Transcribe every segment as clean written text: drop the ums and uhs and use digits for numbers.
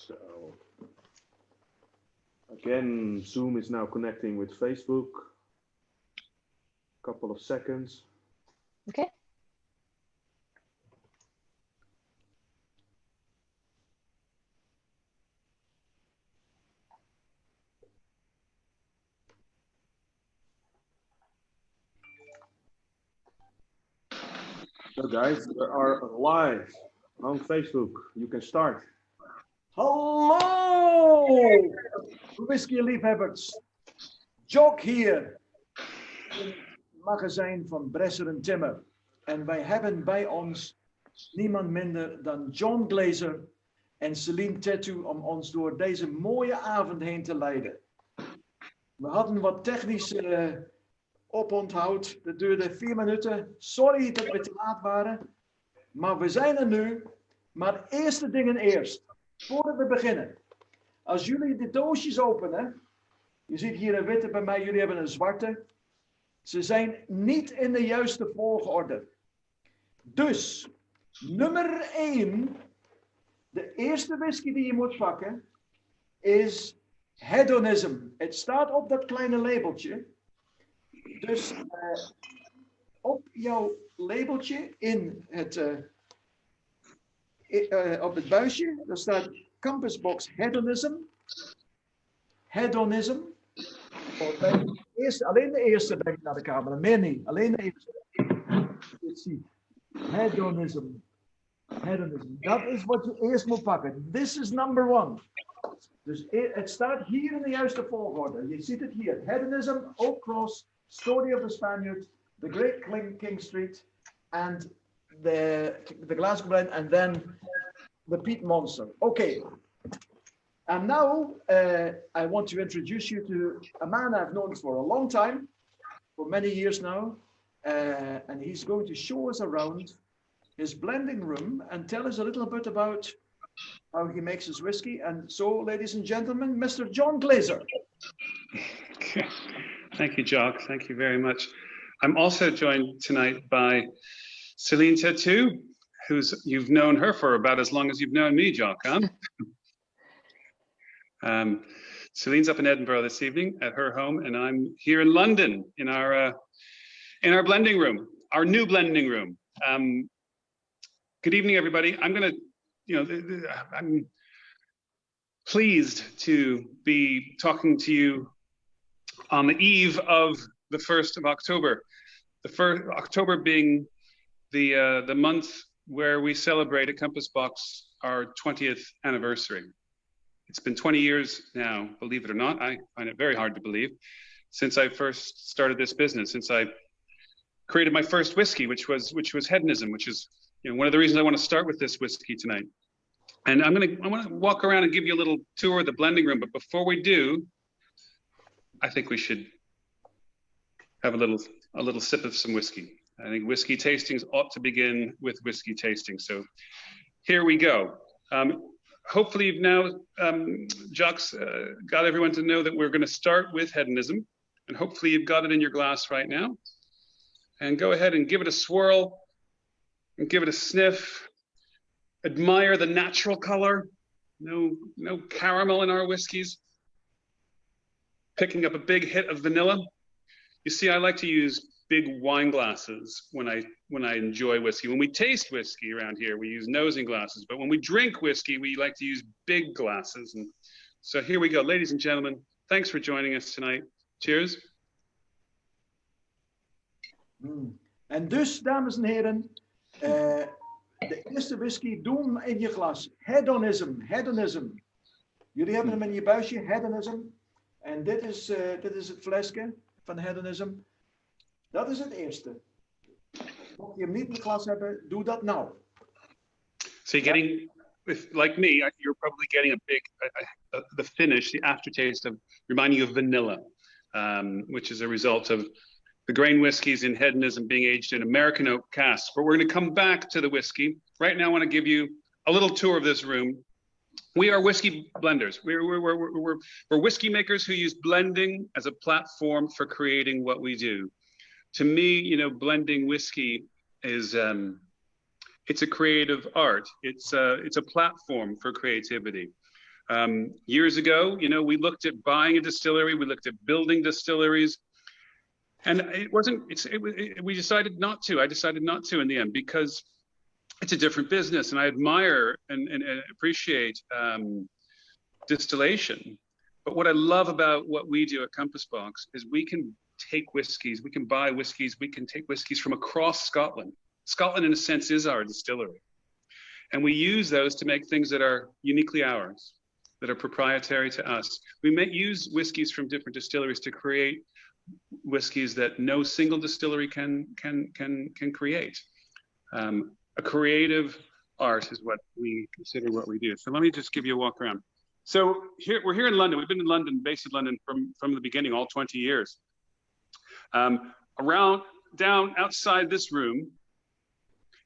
So again, Zoom is now connecting with Facebook. Couple of seconds. Okay. So guys, we are live on Facebook. You can start. Hallo, whisky-liefhebbers. Jock hier in het magazijn van Bresser en Timmer. En wij hebben bij ons niemand minder dan John Glaser en Celine Tattoo om ons door deze mooie avond heen te leiden. We hadden wat technisch oponthoud. Dat duurde 4 minuten. Sorry dat we te laat waren. Maar we zijn er nu. Maar eerste dingen eerst. Voordat we beginnen. Als jullie de doosjes openen. Je ziet hier een witte bij mij. Jullie hebben een zwarte. Ze zijn niet in de juiste volgorde. Dus. Nummer 1. De eerste whisky die je moet pakken. Is hedonism. Het staat op dat kleine labeltje. Dus op jouw labeltje in het, op het buisje, daar staat Compass Box Hedonism. Hedonism. Alleen de eerste denk ik naar de camera, meer niet. Alleen de eerste. Je ziet. Hedonism. Hedonism. Dat is wat je eerst moet pakken. This is number 1. Dus het staat hier in de juiste volgorde. Je ziet het hier. Hedonism, Oak Cross, Story of the Spaniard, The Great King Street, and the Glasgow Blend, and then the Peat Monster. Okay. And now I want to introduce you to a man I've known for a long time, for many years now, and he's going to show us around his blending room and tell us a little bit about how he makes his whiskey. And so, ladies and gentlemen, Mr. John Glaser. Thank you, Jock. Thank you very much. I'm also joined tonight by Celine Tattoo, you've known her for about as long as you've known me, Jock, huh? Celine's up in Edinburgh this evening at her home, and I'm here in London in our blending room, our new blending room. Good evening, everybody. I'm gonna, I'm pleased to be talking to you on the eve of the 1st of October. The 1st October being the month where we celebrate at Compass Box our 20th anniversary. It's been 20 years now, believe it or not. I find it very hard to believe, since I first started this business, since I created my first whiskey, which was hedonism, which is one of the reasons I want to start with this whiskey tonight. And I want to walk around and give you a little tour of the blending room. But before we do, I think we should have a little sip of some whiskey. I think whiskey tastings ought to begin with whiskey tasting. So here we go. Hopefully you've now, Jock's got everyone to know that we're going to start with hedonism. And hopefully you've got it in your glass right now. And go ahead and give it a swirl and give it a sniff. Admire the natural color. No caramel in our whiskeys. Picking up a big hit of vanilla. You see, I like to use big wine glasses when I enjoy whiskey. When we taste whiskey around here, we use nosing glasses. But when we drink whiskey, we like to use big glasses. And so here we go, ladies and gentlemen. Thanks for joining us tonight. Cheers. En dus, dames en heren, de eerste whisky doen in je glas. Hedonism. Jullie hebben hem in je buisje, hedonism. En dit is het flesje van hedonism. Dat is het eerste. Mocht je hem niet in het glas hebben, doe dat nou. So you're getting, like me, you're probably getting a big, the finish, the aftertaste of reminding you of vanilla, which is a result of the grain whiskeys in hedonism being aged in American oak casks. But we're going to come back to the whiskey. Right now I want to give you a little tour of this room. We are whiskey blenders. We're whiskey makers who use blending as a platform for creating what we do. To me, blending whiskey is it's a creative art. It's a platform for creativity. Years ago, you know, we looked at buying a distillery, we looked at building distilleries, and we decided not to. I decided not to in the end because it's a different business, and I admire and appreciate distillation. But what I love about what we do at Compass Box is we can take whiskeys, we can buy whiskeys, we can take whiskeys from across Scotland. Scotland, in a sense, is our distillery. And we use those to make things that are uniquely ours, that are proprietary to us. We may use whiskeys from different distilleries to create whiskeys that no single distillery can create. A creative art is what we consider what we do. So let me just give you a walk around. So we're here in London. We've been in London, based in London from the beginning, all 20 years. Down outside this room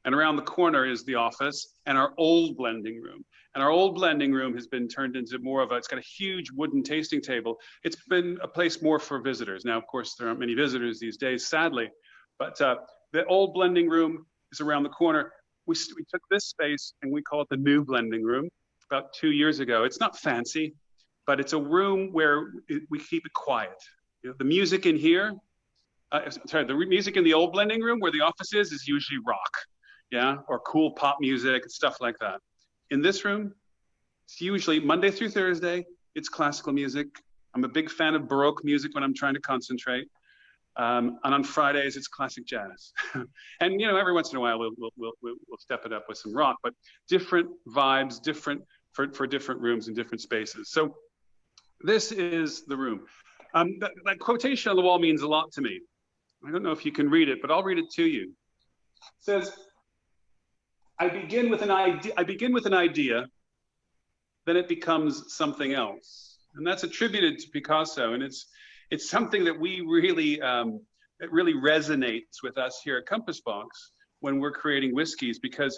and around the corner is the office and our old blending room. And our old blending room has been turned into more of it's got a huge wooden tasting table. It's been a place more for visitors. Now, of course, there aren't many visitors these days, sadly, but the old blending room is around the corner. We took this space and we call it the new blending room about 2 years ago. It's not fancy, but it's a room where we keep it quiet. You know, the music in here, the music in the old blending room where the office is usually rock, yeah, or cool pop music and stuff like that. In this room, it's usually Monday through Thursday, it's classical music. I'm a big fan of Baroque music when I'm trying to concentrate. And on Fridays, it's classic jazz. And, you know, every once in a while, we'll step it up with some rock, but different vibes, different for different rooms and different spaces. So this is the room. That quotation on the wall means a lot to me. I don't know if you can read it, but I'll read it to you. It says, I begin with an idea, then it becomes something else. And that's attributed to Picasso. And it's something that we really, it really resonates with us here at Compass Box when we're creating whiskeys, because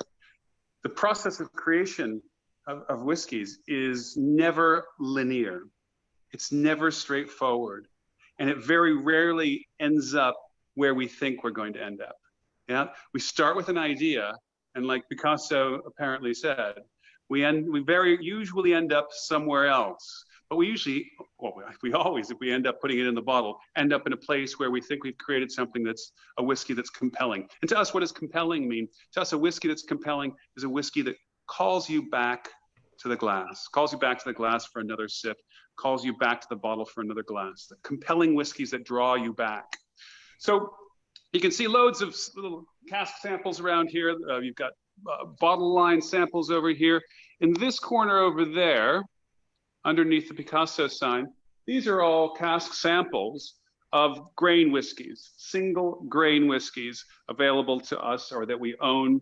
the process of creation of whiskeys is never linear. It's never straightforward. And it very rarely ends up where we think we're going to end up. Yeah, we start with an idea, and like Picasso apparently said, we very usually end up somewhere else. But we usually, well, we always, if we end up putting it in the bottle, end up in a place where we think we've created something that's a whiskey that's compelling. And to us, what does compelling mean? To us, a whiskey that's compelling is a whiskey that calls you back to the glass, calls you back to the glass for another sip, calls you back to the bottle for another glass. The compelling whiskeys that draw you back. So you can see loads of little cask samples around here. You've got bottle line samples over here. In this corner over there, underneath the Picasso sign, these are all cask samples of grain whiskeys, single grain whiskeys available to us or that we own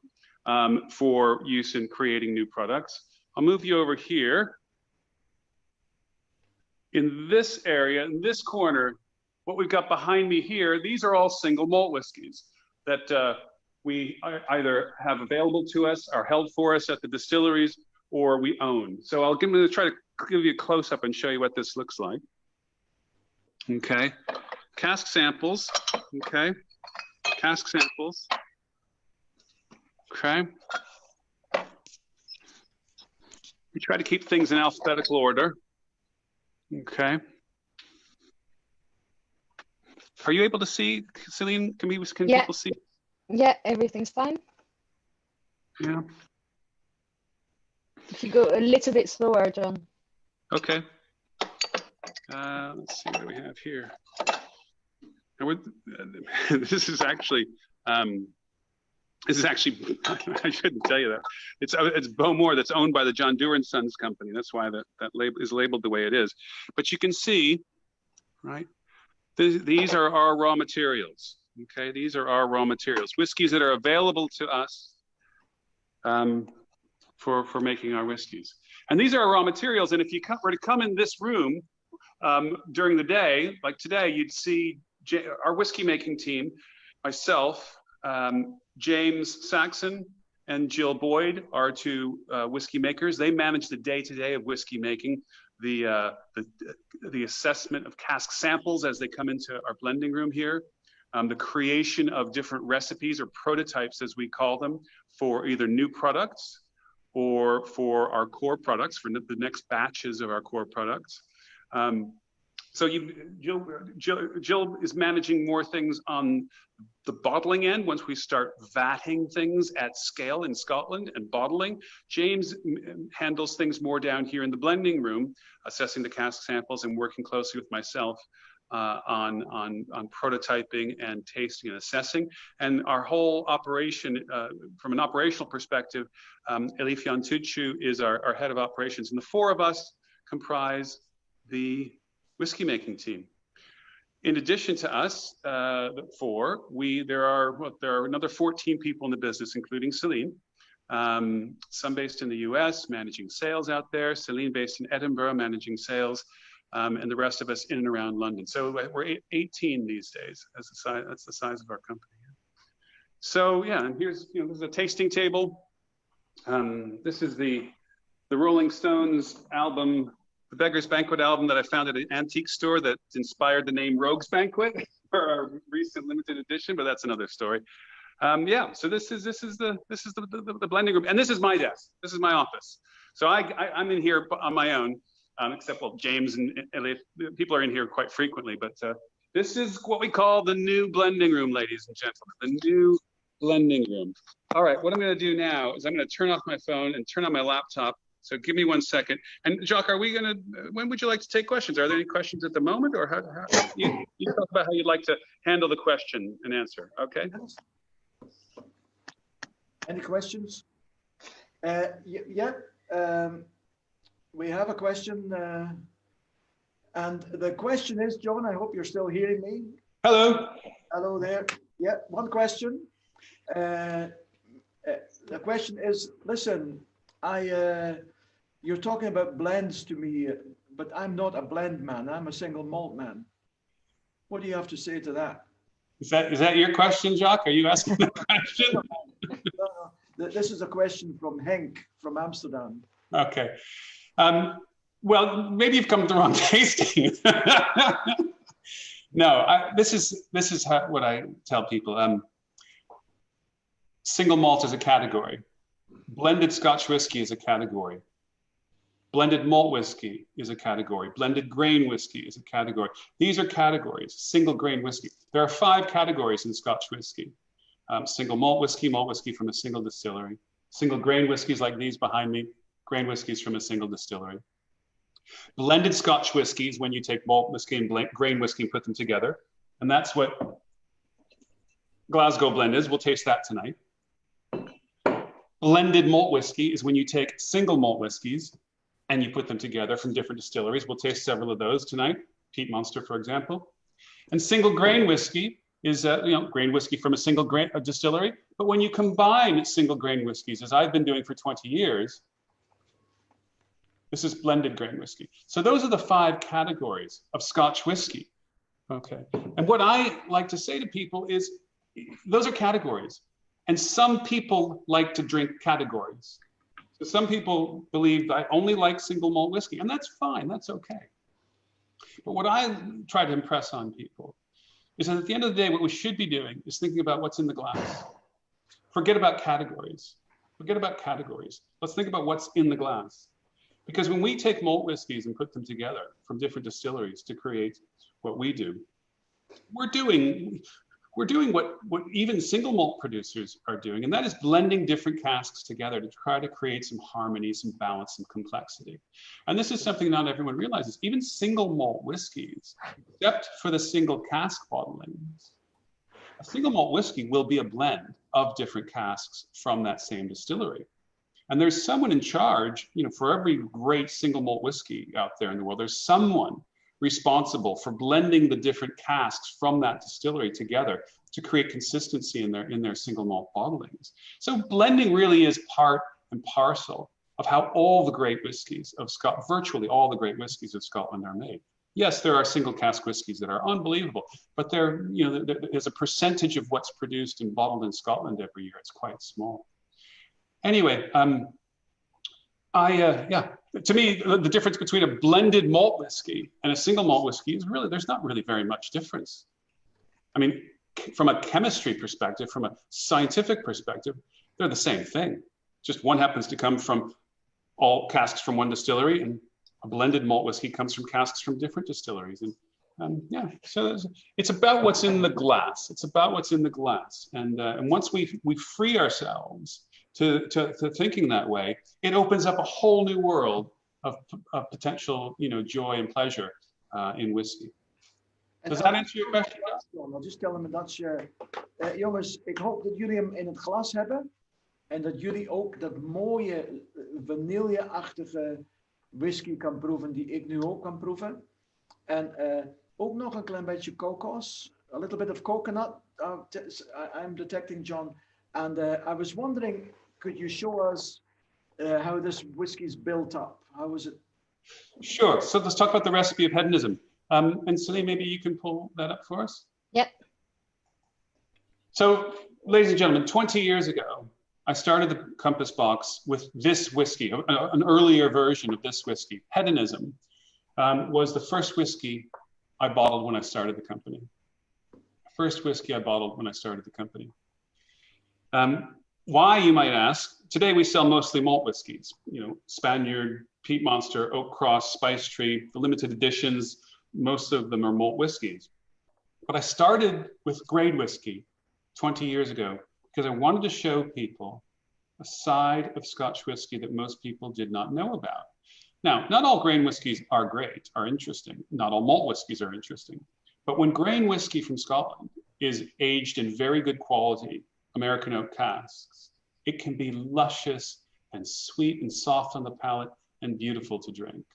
for use in creating new products. I'll move you over here. In this area, in this corner, what we've got behind me here, these are all single malt whiskeys that we either have available to us, are held for us at the distilleries, or we own. So I'm going to try to give you a close-up and show you what this looks like. Okay, cask samples, okay, cask samples, okay. We try to keep things in alphabetical order, okay. Are you able to see, Celine? Can people see? Yeah, everything's fine. Yeah. If you go a little bit slower, John. Okay. Let's see what we have here. And this is actually, I shouldn't tell you that. It's Bowmore that's owned by the John Dewar & Sons company. That's why that label is labeled the way it is. But you can see, right? These are our raw materials. Okay, these are our raw materials. Whiskeys that are available to us for making our whiskeys. And these are our raw materials. And if you were to come in this room during the day, like today, you'd see our whiskey making team, myself, James Saxon and Jill Boyd are two whiskey makers. They manage the day-to-day of whiskey making, the assessment of cask samples as they come into our blending room here, the creation of different recipes or prototypes, as we call them, for either new products or for our core products, for the next batches of our core products. So Jill is managing more things on the bottling end. Once we start vatting things at scale in Scotland and bottling, James handles things more down here in the blending room, assessing the cask samples and working closely with myself on prototyping and tasting and assessing. And our whole operation, from an operational perspective, Elifian Tuchu is our head of operations, and the four of us comprise the whiskey making team. In addition to us, the four, there are another 14 people in the business, including Celine, some based in the US, managing sales out there, Celine based in Edinburgh, managing sales, and the rest of us in and around London. So we're 18 these days. That's the size of our company. So yeah, and here's, this is a tasting table. This is the Rolling Stones album, the Beggar's Banquet album that I found at an antique store that inspired the name Rogue's Banquet for our recent limited edition, but that's another story. Yeah, so this is the blending room, and this is my desk. This is my office. So I'm in here on my own, except James and Elliot, people are in here quite frequently, but this is what we call the new blending room, ladies and gentlemen, the new blending room. All right, what I'm going to do now is I'm going to turn off my phone and turn on my laptop. So give me 1 second. And Jock, when would you like to take questions? Are there any questions at the moment, or how you talk about how you'd like to handle the question and answer, okay? Any questions? Yeah, we have a question. And the question is, John, I hope you're still hearing me. Hello. Hello there. Yeah, one question. The question is, listen, you're talking about blends to me, but I'm not a blend man. I'm a single malt man. What do you have to say to that? Is that your question, Jock? Are you asking the question? No. This is a question from Henk from Amsterdam. Okay. Well, maybe you've come to the wrong tasting. No, this is what I tell people. Single malt is a category. Blended Scotch whiskey is a category. Blended malt whiskey is a category. Blended grain whiskey is a category. These are categories. Single grain whiskey. There are 5 categories in Scotch whiskey. Single malt whiskey from a single distillery. Single grain whiskeys like these behind me, grain whiskeys from a single distillery. Blended Scotch whiskies, when you take malt whiskey and grain whiskey and put them together. And that's what Glasgow blend is. We'll taste that tonight. Blended malt whiskey is when you take single malt whiskeys and you put them together from different distilleries. We'll taste several of those tonight, Peat Monster, for example. And single grain whiskey is grain whiskey from a single grain distillery. But when you combine single grain whiskeys, as I've been doing for 20 years, this is blended grain whiskey. So those are the 5 categories of Scotch whiskey. Okay. And what I like to say to people is, those are categories. And some people like to drink categories. So some people believe I only like single malt whiskey, and that's fine, that's okay. But what I try to impress on people is that at the end of the day, what we should be doing is thinking about what's in the glass. Forget about categories. Forget about categories. Let's think about what's in the glass. Because when we take malt whiskeys and put them together from different distilleries to create what we do, we're doing what even single malt producers are doing, and that is blending different casks together to try to create some harmony, some balance, some complexity. And this is something not everyone realizes. Even single malt whiskeys, except for the single cask bottlings, a single malt whiskey will be a blend of different casks from that same distillery. And there's someone in charge, for every great single malt whiskey out there in the world, there's someone responsible for blending the different casks from that distillery together to create consistency in their single malt bottlings. So blending really is part and parcel of how all the great whiskeys of Scotland, virtually all the great whiskeys of Scotland are made. Yes, there are single cask whiskeys that are unbelievable, but there's a percentage of what's produced and bottled in Scotland every year. It's quite small. Anyway, to me, the difference between a blended malt whiskey and a single malt whiskey is there's not really very much difference. I mean, from a chemistry perspective, from a scientific perspective, they're the same thing. just one happens to come from all casks from one distillery, and a blended malt whiskey comes from casks from different distilleries. And yeah, so it's about what's in the glass. It's about what's in the glass. And once we free ourselves to thinking that way, it opens up a whole new world of potential, joy and pleasure in whiskey. Does that answer your question? I'll just tell them dat jongens, ik hoop dat jullie hem in het glas hebben. En dat jullie ook dat mooie vanilleachtige whisky kan proeven die ik nu ook kan proeven. En ook nog een klein beetje kokos. A little bit of coconut. I'm detecting, John. And I was wondering, could you show us how this whiskey is built up? How is it? Sure. So let's talk about the recipe of hedonism. And Celine, maybe you can pull that up for us? Yep. So, ladies and gentlemen, 20 years ago, I started the Compass Box with this whiskey, an earlier version of this whiskey. Hedonism was the first whiskey I bottled when I started the company. First whiskey I bottled when I started the company. Why, you might ask? Today we sell mostly malt whiskeys, Spaniard, Peat Monster, Oak Cross, Spice Tree, the limited editions, most of them are malt whiskeys. But I started with grade whiskey 20 years ago because I wanted to show people a side of Scotch whiskey that most people did not know about. Now, not all grain whiskeys are great, are interesting. Not all malt whiskeys are interesting. But when grain whiskey from Scotland is aged in very good quality American oak casks, it can be luscious and sweet and soft on the palate and beautiful to drink.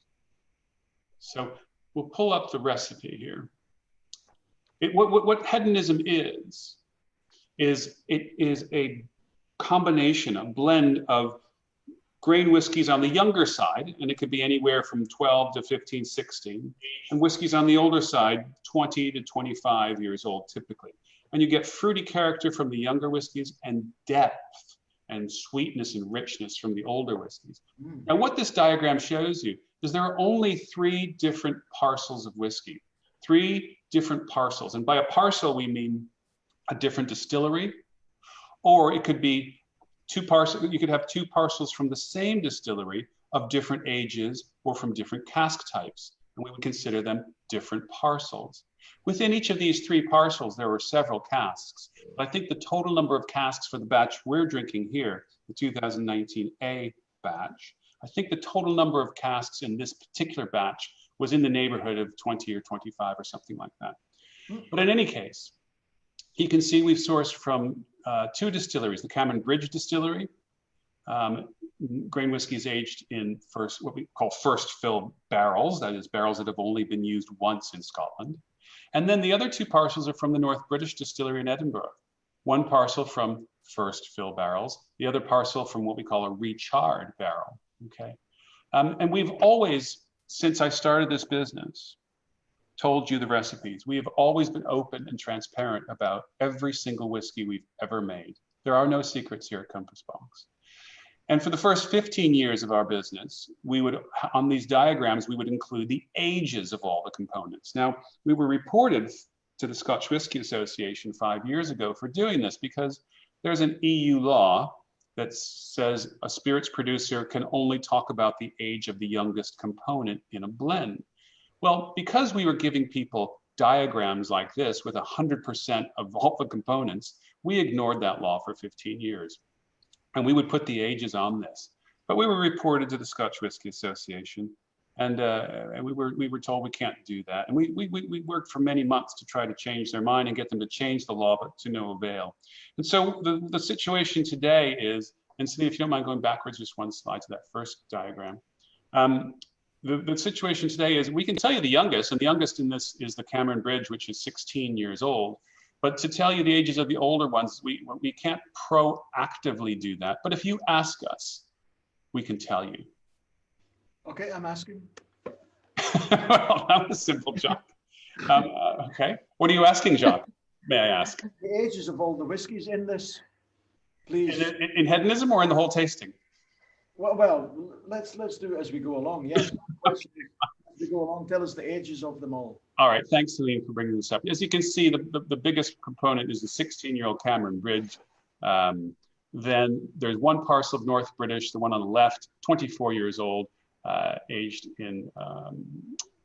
So we'll pull up the recipe here. What hedonism is it is a combination, a blend of grain whiskeys on the younger side, and it could be anywhere from 12 to 15, 16, and whiskeys on the older side, 20 to 25 years old typically. And you get fruity character from the younger whiskeys and depth and sweetness and richness from the older whiskeys. Now, what this diagram shows you is there are only 3 different parcels of whiskey, 3 different parcels. And by a parcel, we mean a different distillery, or it could be 2 parcels. You could have 2 parcels from the same distillery of different ages or from different cask types. And we would consider them different parcels. Within each of these 3 parcels, there were several casks. But I think the total number of casks for the batch we're drinking here, the 2019 A batch, I think the total number of casks in this particular batch was in the neighborhood of 20 or 25 or something like that. But in any case, you can see we've sourced from 2 distilleries, the Cameron Bridge Distillery. Grain whiskey is aged in what we call first fill barrels, that is barrels that have only been used once in Scotland. And then the other 2 parcels are from the North British Distillery in Edinburgh. One parcel from first fill barrels, the other parcel from what we call a recharred barrel, okay? And we've always, since I started this business, told you the recipes. We have always been open and transparent about every single whiskey we've ever made. There are no secrets here at Compass Box. And for the first 15 years of our business, we would, on these diagrams, we would include the ages of all the components. Now, we were reported to the Scotch Whisky Association 5 years ago for doing this because there's an EU law that says a spirits producer can only talk about the age of the youngest component in a blend. Well, because we were giving people diagrams like this with 100% of all the components, we ignored that law for 15 years. And we would put the ages on this. But we were reported to the Scotch Whisky Association, and we were told we can't do that. And we worked for many months to try to change their mind and get them to change the law, but to no avail. And so the situation today is, and Celine, if you don't mind going backwards just one slide to that first diagram. The situation today is we can tell you the youngest, and the youngest in this is the Cameron Bridge, which is 16 years old. But to tell you the ages of the older ones, we can't proactively do that. But if you ask us, we can tell you. Okay, I'm asking. Well, that was simple, Jock. Okay, what are you asking, Jock? May I ask? The ages of all the whiskies in this, please. In hedonism or in the whole tasting? Well, let's do it as we go along. Yes. As we go along, tell us the ages of them all. All right, thanks, Celine, for bringing this up. As you can see, the biggest component is the 16-year-old Cameron Bridge. Then there's one parcel of North British, the one on the left, 24 years old, aged in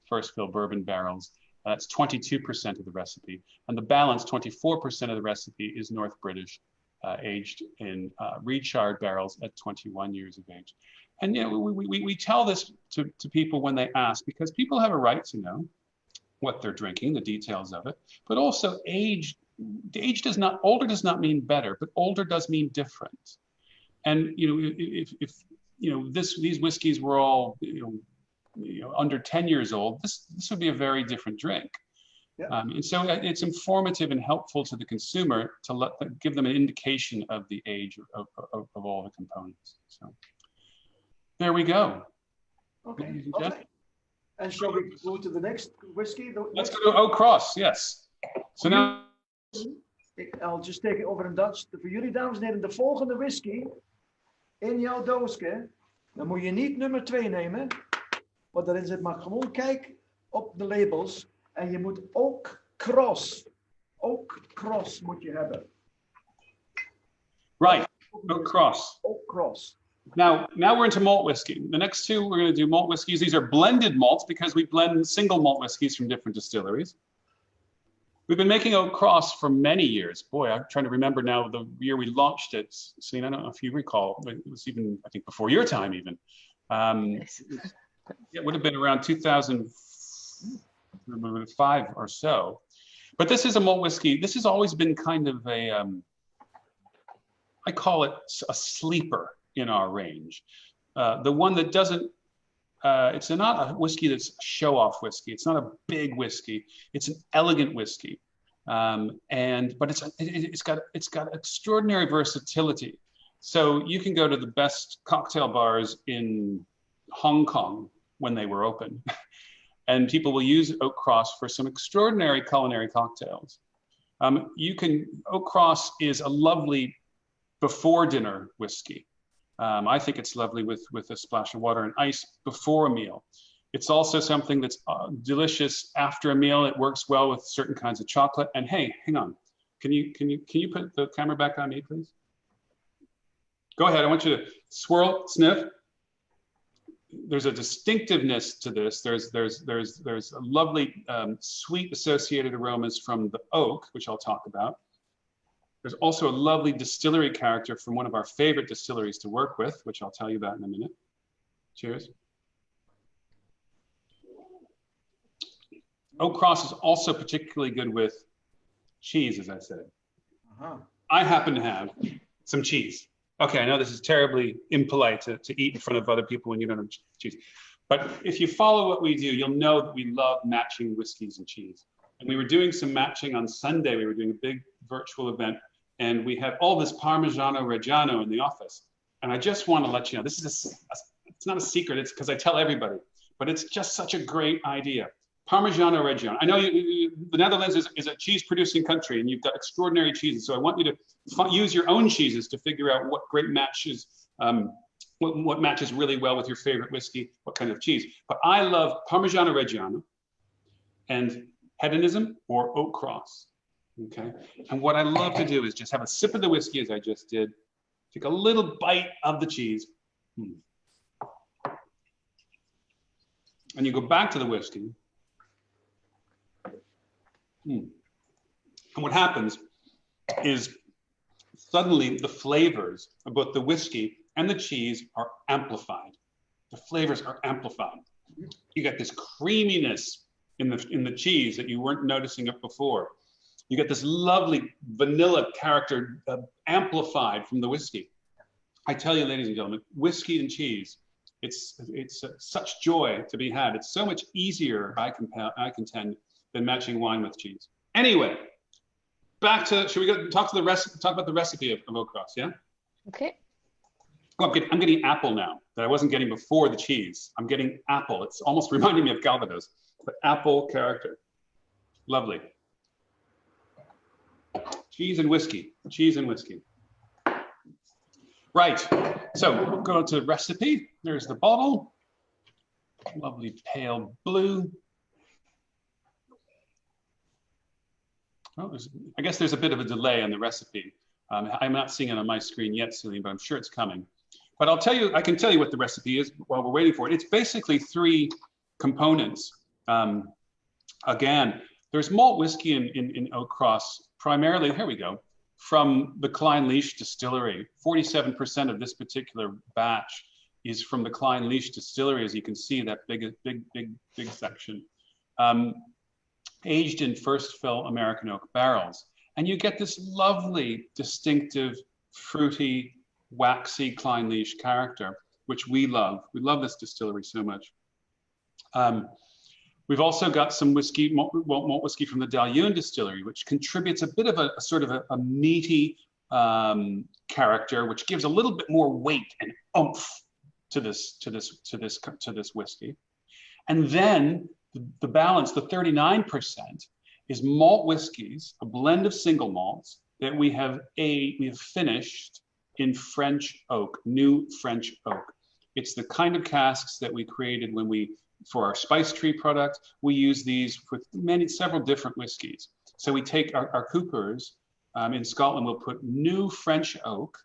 first fill bourbon barrels. That's 22% of the recipe. And the balance, 24% of the recipe, is North British, aged in recharred barrels at 21 years of age. And you know, we tell this to people when they ask, because people have a right to know what they're drinking, the details of it, but also age does not, older does not mean better, but older does mean different. And you know, if you know, these whiskeys were all you know under 10 years old, this would be a very different drink. Yeah. And so it's informative and helpful to the consumer to give them an indication of the age of all the components. So there we go. Okay. Okay. And shall we go to the next whiskey? Let's go to Oak Cross, yes. So now... I'll just take it over in Dutch. Voor jullie, dames en heren, de volgende whisky in jouw doosje. Dan moet je niet nummer 2 nemen, wat erin zit, maar gewoon kijk op de labels. En je moet Oak Cross moet je hebben. Right, Oak Cross. Oak Cross. Now we're into malt whiskey. The next two, we're going to do malt whiskeys. These are blended malts because we blend single malt whiskeys from different distilleries. We've been making Oak Cross for many years. Boy, I'm trying to remember now the year we launched it. Celine, I don't know if you recall. It was even, I think, before your time even. It would have been around 2005 or so. But this is a malt whiskey. This has always been kind of a, I call it a sleeper in our range. The one that doesn't, it's not a whiskey that's show-off whiskey. It's not a big whiskey. It's an elegant whiskey, but it's got extraordinary versatility. So you can go to the best cocktail bars in Hong Kong when they were open, and people will use Oak Cross for some extraordinary culinary cocktails. Oak Cross is a lovely before dinner whiskey. I think it's lovely with a splash of water and ice before a meal. It's also something that's delicious after a meal. It works well with certain kinds of chocolate. And hey, hang on, can you put the camera back on me, please? Go ahead. I want you to swirl, sniff. There's a distinctiveness to this. There's a lovely sweet associated aromas from the oak, which I'll talk about. There's also a lovely distillery character from one of our favorite distilleries to work with, which I'll tell you about in a minute. Cheers. Oak Cross is also particularly good with cheese, as I said. I happen to have some cheese. Okay, I know this is terribly impolite to eat in front of other people when you don't have cheese. But if you follow what we do, you'll know that we love matching whiskeys and cheese. And we were doing some matching on Sunday. We were doing a big virtual event, and we had all this Parmigiano Reggiano in the office. And I just want to let you know, this is it's not a secret, it's because I tell everybody, but it's just such a great idea. Parmigiano Reggiano. I know the Netherlands is a cheese producing country, and you've got extraordinary cheeses. So I want you to use your own cheeses to figure out what great matches, what matches really well with your favorite whiskey, what kind of cheese. But I love Parmigiano Reggiano and hedonism or Oak Cross. Okay. And what I love to do is just have a sip of the whiskey, as I just did, take a little bite of the cheese, and you go back to the whiskey. And what happens is suddenly the flavors of both the whiskey and the cheese are amplified. The flavors are amplified. You get this creaminess in the cheese that you weren't noticing it before. You get this lovely vanilla character amplified from the whiskey. I tell you, ladies and gentlemen, whiskey and cheese, it's such joy to be had. It's so much easier, I contend, than matching wine with cheese. Anyway, back to, should we go talk about the recipe of Oak Cross, yeah? Okay. Oh, I'm getting apple now that I wasn't getting before the cheese. I'm getting apple. It's almost reminding me of Calvados, but apple character. Lovely. Cheese and whiskey, cheese and whiskey. Right, so we'll go to recipe. There's the bottle. Lovely pale blue. Oh, I guess there's a bit of a delay on the recipe. I'm not seeing it on my screen yet, Celine, but I'm sure it's coming. But I'll tell you, I can tell you what the recipe is while we're waiting for it. It's basically 3 components. Again, there's malt whiskey in Oak Cross, primarily, here we go, from the Klein-Leach distillery. 47% of this particular batch is from the Klein-Leach distillery, as you can see, that big section. Aged in first fill American oak barrels. And you get this lovely, distinctive, fruity, waxy Klein-Leach character, which we love. We love this distillery so much. We've also got some whiskey, malt whiskey from the Dalyoun distillery, which contributes a bit of a sort of a meaty character, which gives a little bit more weight and oomph to this whiskey. And then the balance, the 39%, is malt whiskeys, a blend of single malts that we have finished in French oak, new French oak. It's the kind of casks that we created when for our spice tree product. We use these with several different whiskeys. So we take our coopers in Scotland, we'll put new French oak,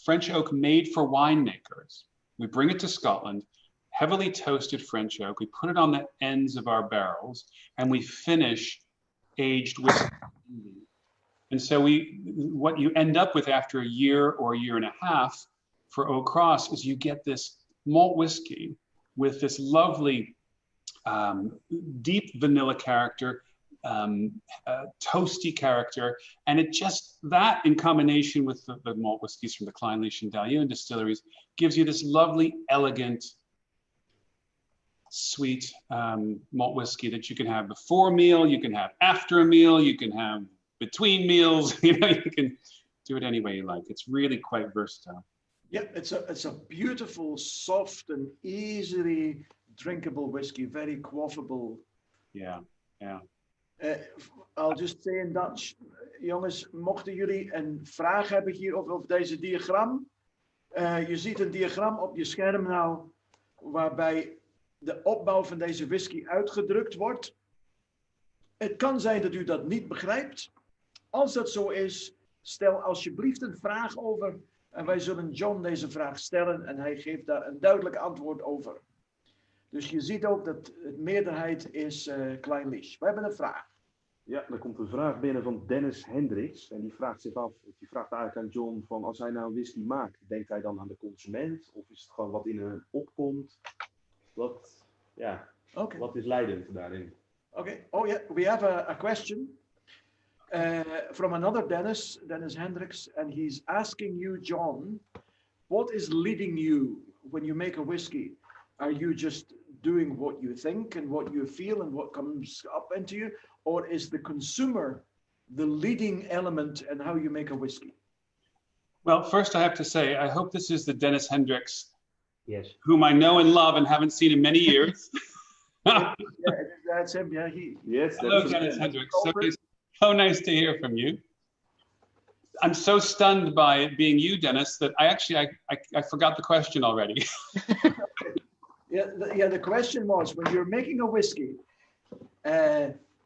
French oak made for winemakers. We bring it to Scotland, heavily toasted French oak. We put it on the ends of our barrels and we finish aged whiskey. And so what you end up with after a year or a year and a half for Oak Cross is you get this malt whiskey with this lovely deep vanilla character, toasty character. And it just, that in combination with the malt whiskeys from the Klein-Leach and Dalyoun distilleries gives you this lovely, elegant, sweet malt whiskey that you can have before a meal, you can have after a meal, you can have between meals, you can do it any way you like. It's really quite versatile. Yeah, it's a beautiful, soft and easily drinkable whiskey, very quaffable. Yeah. I'll just say in Dutch, jongens, mochten jullie een vraag hebben hier over deze diagram. Je ziet een diagram op je scherm nou, waarbij de opbouw van deze whisky uitgedrukt wordt. Het kan zijn dat u dat niet begrijpt. Als dat zo is, stel alsjeblieft een vraag over. En wij zullen John deze vraag stellen en hij geeft daar een duidelijk antwoord over. Dus je ziet ook dat de meerderheid is Klein-Leach. We hebben een vraag. Ja, er komt een vraag binnen van Dennis Hendricks. En die vraagt eigenlijk aan John van als hij nou whisky maakt, denkt hij dan aan de consument? Of is het gewoon wat in hem opkomt? Wat is leidend daarin? Okay. Oh yeah, we have a question from another Dennis Hendricks, and he's asking you, John, what is leading you when you make a whiskey? Are you just doing what you think and what you feel and what comes up into you? Or is the consumer the leading element in how you make a whiskey? Well, first I have to say, I hope this is the Dennis Hendricks, yes, whom I know and love and haven't seen in many years. Yeah, that's him. Yeah, yes. Hello, Dennis Hendricks. So nice to hear from you. I'm so stunned by it being you, Dennis, that I forgot the question already. The question was, when you're making a whiskey,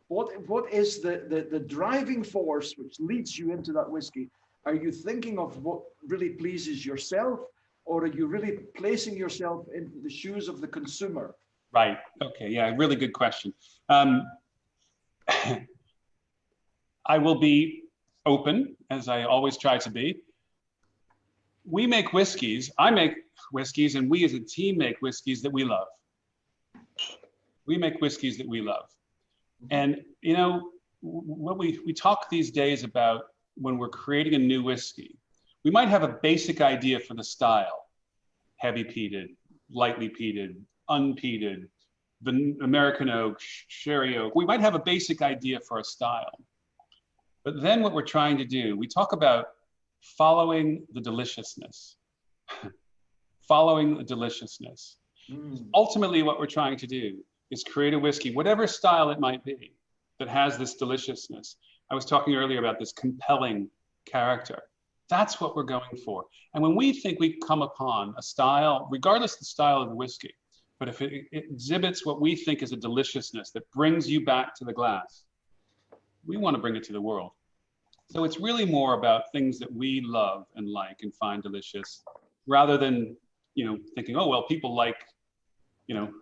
what is the driving force which leads you into that whiskey? Are you thinking of what really pleases yourself, or are you really placing yourself in the shoes of the consumer? Right. Okay. Yeah. Really good question. I will be open, as I always try to be. We make whiskeys. I make whiskeys, and we as a team make whiskeys that we love. We make whiskeys that we love. And, you know, what we talk these days about when we're creating a new whiskey, we might have a basic idea for the style: heavy peated, lightly peated, unpeated, the American oak, sherry oak. We might have a basic idea for a style. But then what we're trying to do, we talk about following the deliciousness. Following the deliciousness. Ultimately, what we're trying to do is create a whiskey, whatever style it might be, that has this deliciousness. I was talking earlier about this compelling character. That's what we're going for. And when we think we come upon a style, regardless of the style of the whiskey, but if it exhibits what we think is a deliciousness that brings you back to the glass, we want to bring it to the world. So it's really more about things that we love and like and find delicious, rather than, you know, thinking, oh, well, people like, you know,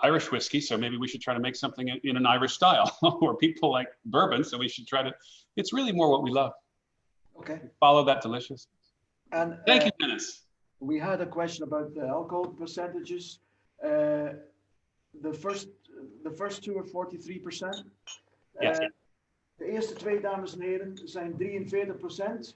Irish whiskey, so maybe we should try to make something in an Irish style. Or people like bourbon, so we should try to, it's really more what we love. Okay. Follow that delicious. And Thank you, Dennis. we had a question about the alcohol percentages. The first two are 43%. Yes. De eerste twee, dames en heren, zijn 43%.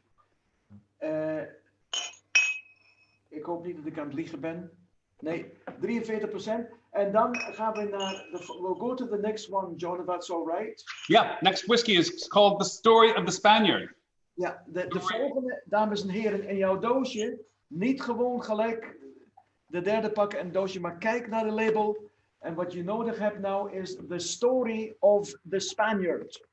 Ik hoop niet dat ik aan het liegen ben. Nee, 43%. En dan gaan we naar, we'll go to the next one, John, if that's all right. Yeah, next whiskey is called The Story of the Spaniard. Ja, de volgende, dames en heren, in jouw doosje, niet gewoon gelijk de derde pakken en doosje, maar kijk naar de label. En wat je nodig hebt nou is The Story of the Spaniard.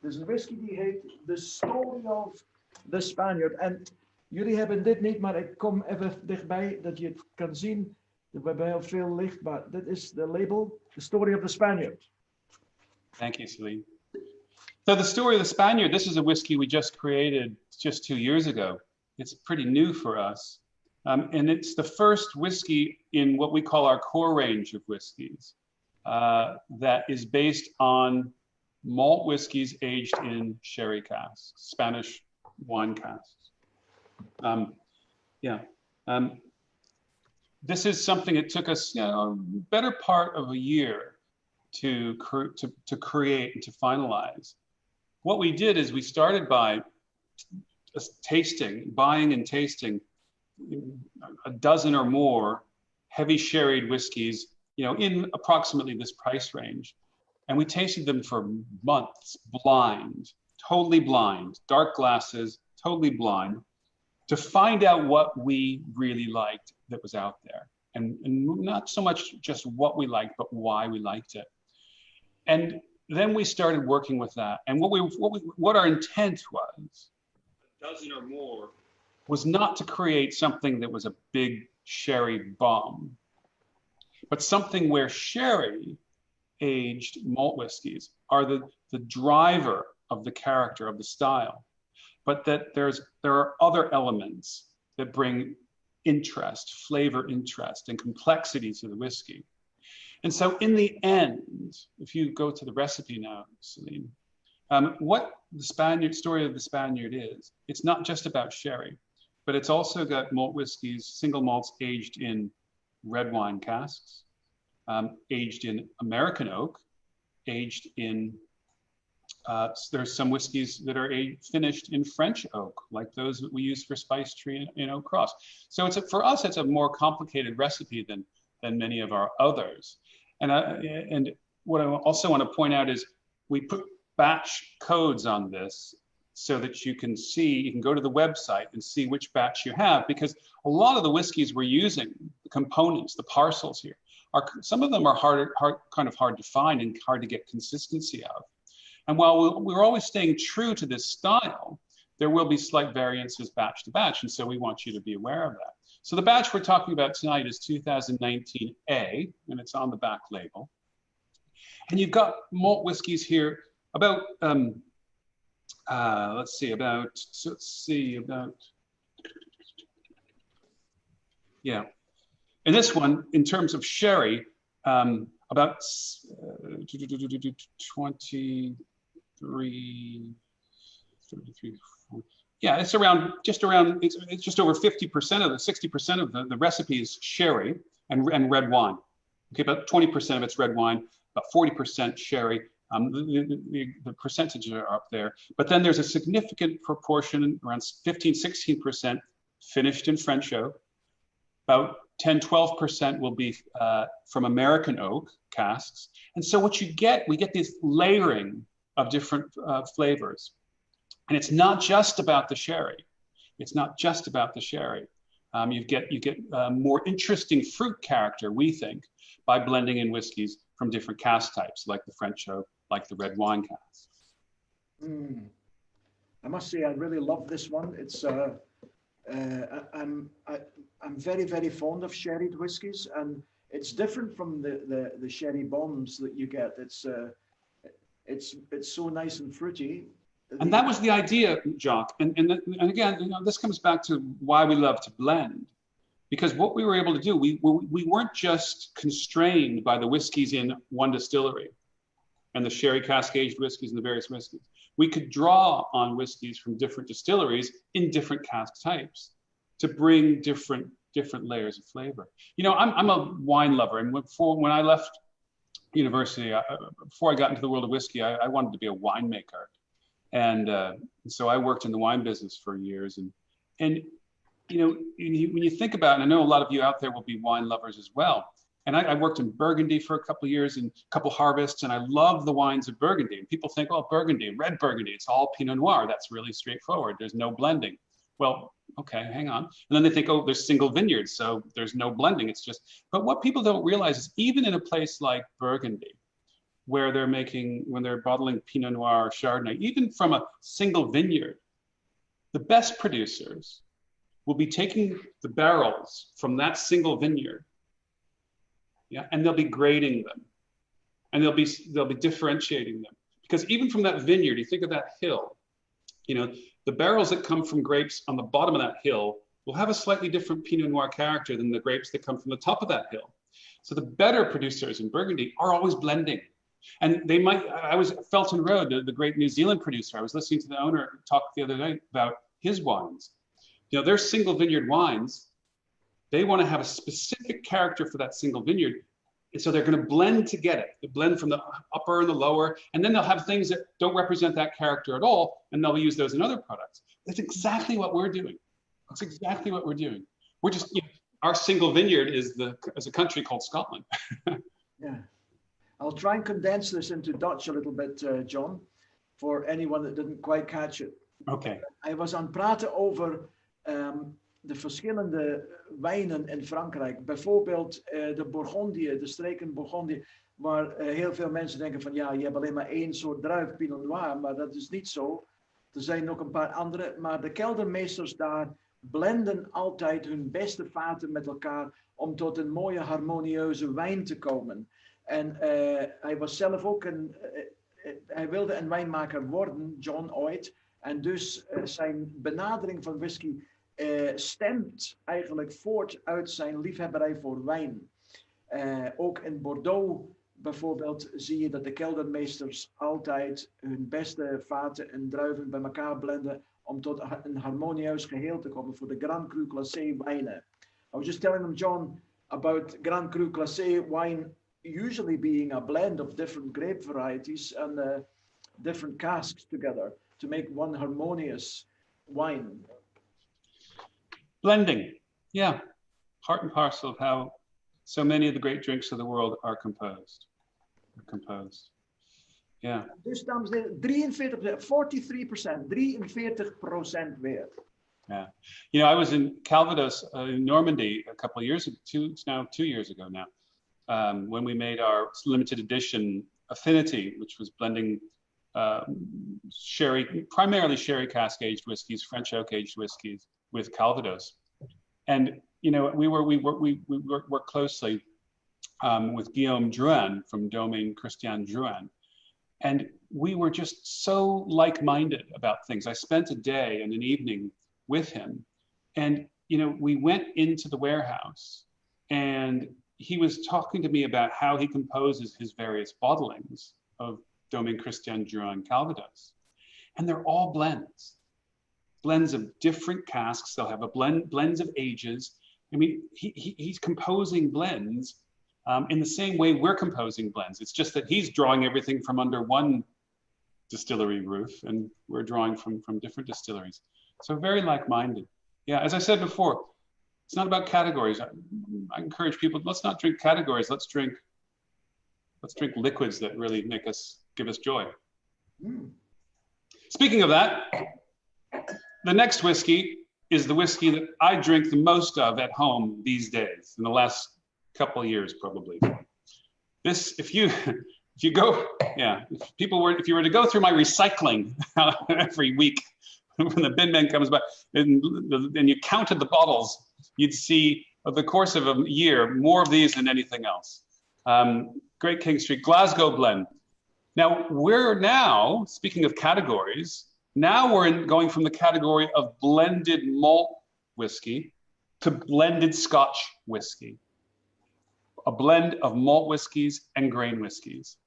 Dus een whisky die heet The Story of the Spaniard. En jullie hebben dit niet, maar ik kom even dichtbij dat je het kan zien. We hebben heel veel licht, maar dit is de label, The Story of the Spaniard. Thank you, Celine. So The Story of the Spaniard, this is a whiskey we just created just 2 years ago. It's pretty new for us. And it's the first whiskey in what we call our core range of whiskeys that is based on malt whiskeys aged in sherry casks, Spanish wine casks. This is something that took us, you know, a better part of a year to create and to finalize. What we did is we started by buying and tasting a dozen or more heavy sherried whiskeys, you know, in approximately this price range. And we tasted them for months, blind, totally blind, dark glasses, totally blind, to find out what we really liked that was out there. And not so much just what we liked, but why we liked it. And then we started working with that. And what our intent was, a dozen or more, was not to create something that was a big sherry bomb, but something where sherry aged malt whiskeys are the driver of the character of the style, but that there are other elements that bring interest, flavor interest, and complexity to the whiskey. And so in the end, if you go to the recipe now, Celine, what the story of the Spaniard is, it's not just about sherry, but it's also got malt whiskeys, single malts aged in red wine casks, aged in American oak, aged in, there's some whiskeys that are finished in French oak, like those that we use for Spice Tree in Oak Cross. So for us, it's a more complicated recipe than many of our others. And what I also want to point out is we put batch codes on this so that you can go to the website and see which batch you have, because a lot of the whiskeys we're using, the components, the parcels here, some of them are kind of hard to find and hard to get consistency of. And while we're always staying true to this style, there will be slight variances batch to batch. And so we want you to be aware of that. So the batch we're talking about tonight is 2019A, and it's on the back label. And you've got malt whiskeys here about, yeah. And this one, in terms of sherry, about 23, 33, 40. Yeah, it's just over 50% of 60% of the recipe is sherry and red wine. Okay, about 20% of it's red wine, about 40% sherry. The percentages are up there. But then there's a significant proportion, around 15, 16% finished in French oak. About 10, 12% will be from American oak casks. And so what we get this layering of different flavors. And it's not just about the sherry. It's not just about the sherry. You get more interesting fruit character, we think, by blending in whiskeys from different cask types, like the French oak, like the red wine cask. I must say, I really love this one. It's I'm very, very fond of sherried whiskies, and it's different from the sherry bombs that you get. It's so nice and fruity. And that was the idea, Jock. And again, you know, this comes back to why we love to blend. Because what we were able to do, we weren't just constrained by the whiskeys in one distillery and the sherry cask-aged whiskeys and the various whiskeys. We could draw on whiskeys from different distilleries in different cask types to bring different layers of flavor. You know, I'm a wine lover, and when I left university, before I got into the world of whiskey, I wanted to be a winemaker. And so I worked in the wine business for years. And you know, when you think about it, and I know a lot of you out there will be wine lovers as well. And I worked in Burgundy for a couple of years and a couple harvests, and I love the wines of Burgundy. And people think, oh, Burgundy, red Burgundy, it's all Pinot Noir. That's really straightforward. There's no blending. Well, okay, hang on. And then they think, oh, there's single vineyards, so there's no blending. It's just, but what people don't realize is even in a place like Burgundy, where they're making, when they're bottling Pinot Noir or Chardonnay, even from a single vineyard, the best producers will be taking the barrels from that single vineyard, yeah, and they'll be grading them, and they'll be differentiating them, because even from that vineyard, you think of that hill, you know, the barrels that come from grapes on the bottom of that hill will have a slightly different Pinot Noir character than the grapes that come from the top of that hill. So the better producers in Burgundy are always blending. And they might, I was Felton Road, the great New Zealand producer. I was listening to the owner talk the other night about his wines. You know, their single vineyard wines, they want to have a specific character for that single vineyard. And so they're going to blend to get it. They blend from the upper and the lower, and then they'll have things that don't represent that character at all, and they'll use those in other products. That's exactly what we're doing. That's exactly what we're doing. We're just, you know, our single vineyard is a country called Scotland. Yeah. I'll try and condense this into Dutch a little bit, John, for anyone that didn't quite catch it. Okay. I was aan het praten over de verschillende wijnen in Frankrijk. Bijvoorbeeld de Bourgondië, de streken Bourgondië, waar heel veel mensen denken van ja, je hebt alleen maar één soort druif, Pinot Noir, maar dat is niet zo. Er zijn nog een paar andere, maar de keldermeesters daar blenden altijd hun beste vaten met elkaar om tot een mooie harmonieuze wijn te komen. En hij was zelf ook hij wilde een wijnmaker worden, John, ooit. En dus zijn benadering van whisky stemt eigenlijk voort uit zijn liefhebberij voor wijn. Ook in Bordeaux bijvoorbeeld zie je dat de keldermeesters altijd hun beste vaten en druiven bij elkaar blenden om tot een harmonieus geheel te komen voor de Grand Cru Classé wijnen. I was just telling them, John, about Grand Cru Classé wine usually being a blend of different grape varieties and different casks together to make one harmonious wine. Blending, yeah, part and parcel of how so many of the great drinks of the world are composed. Yeah. Dus dames en heren, 43% weer. Yeah, you know, I was in Calvados, in Normandy, a couple of years ago, 2 years ago now, when we made our limited edition Affinity, which was blending primarily sherry cask-aged whiskeys, French oak-aged whiskeys with Calvados. And you know, we worked closely with Guillaume Drouin from Domaine Christian Drouin, and we were just so like-minded about things. I spent a day and an evening with him, and you know, we went into the warehouse, and he was talking to me about how he composes his various bottlings of Domaine Christian Drouin Calvados, and they're all blends of different casks. They'll have a blends of ages. I mean, he's composing blends in the same way we're composing blends. It's just that he's drawing everything from under one distillery roof, and we're drawing from different distilleries. So very like-minded. Yeah, as I said before, it's not about categories. I encourage people, let's not drink categories. Let's drink liquids that really give us joy. Mm. Speaking of that, the next whiskey is the whiskey that I drink the most of at home these days, in the last couple of years, probably. This, if you go, yeah, if you were to go through my recycling every week, when the bin man comes by and you counted the bottles, you'd see over the course of a year more of these than anything else. Great King Street Glasgow blend. Now, speaking of categories, Now we're going from the category of blended malt whiskey to blended Scotch whiskey, a blend of malt whiskeys and grain whiskeys.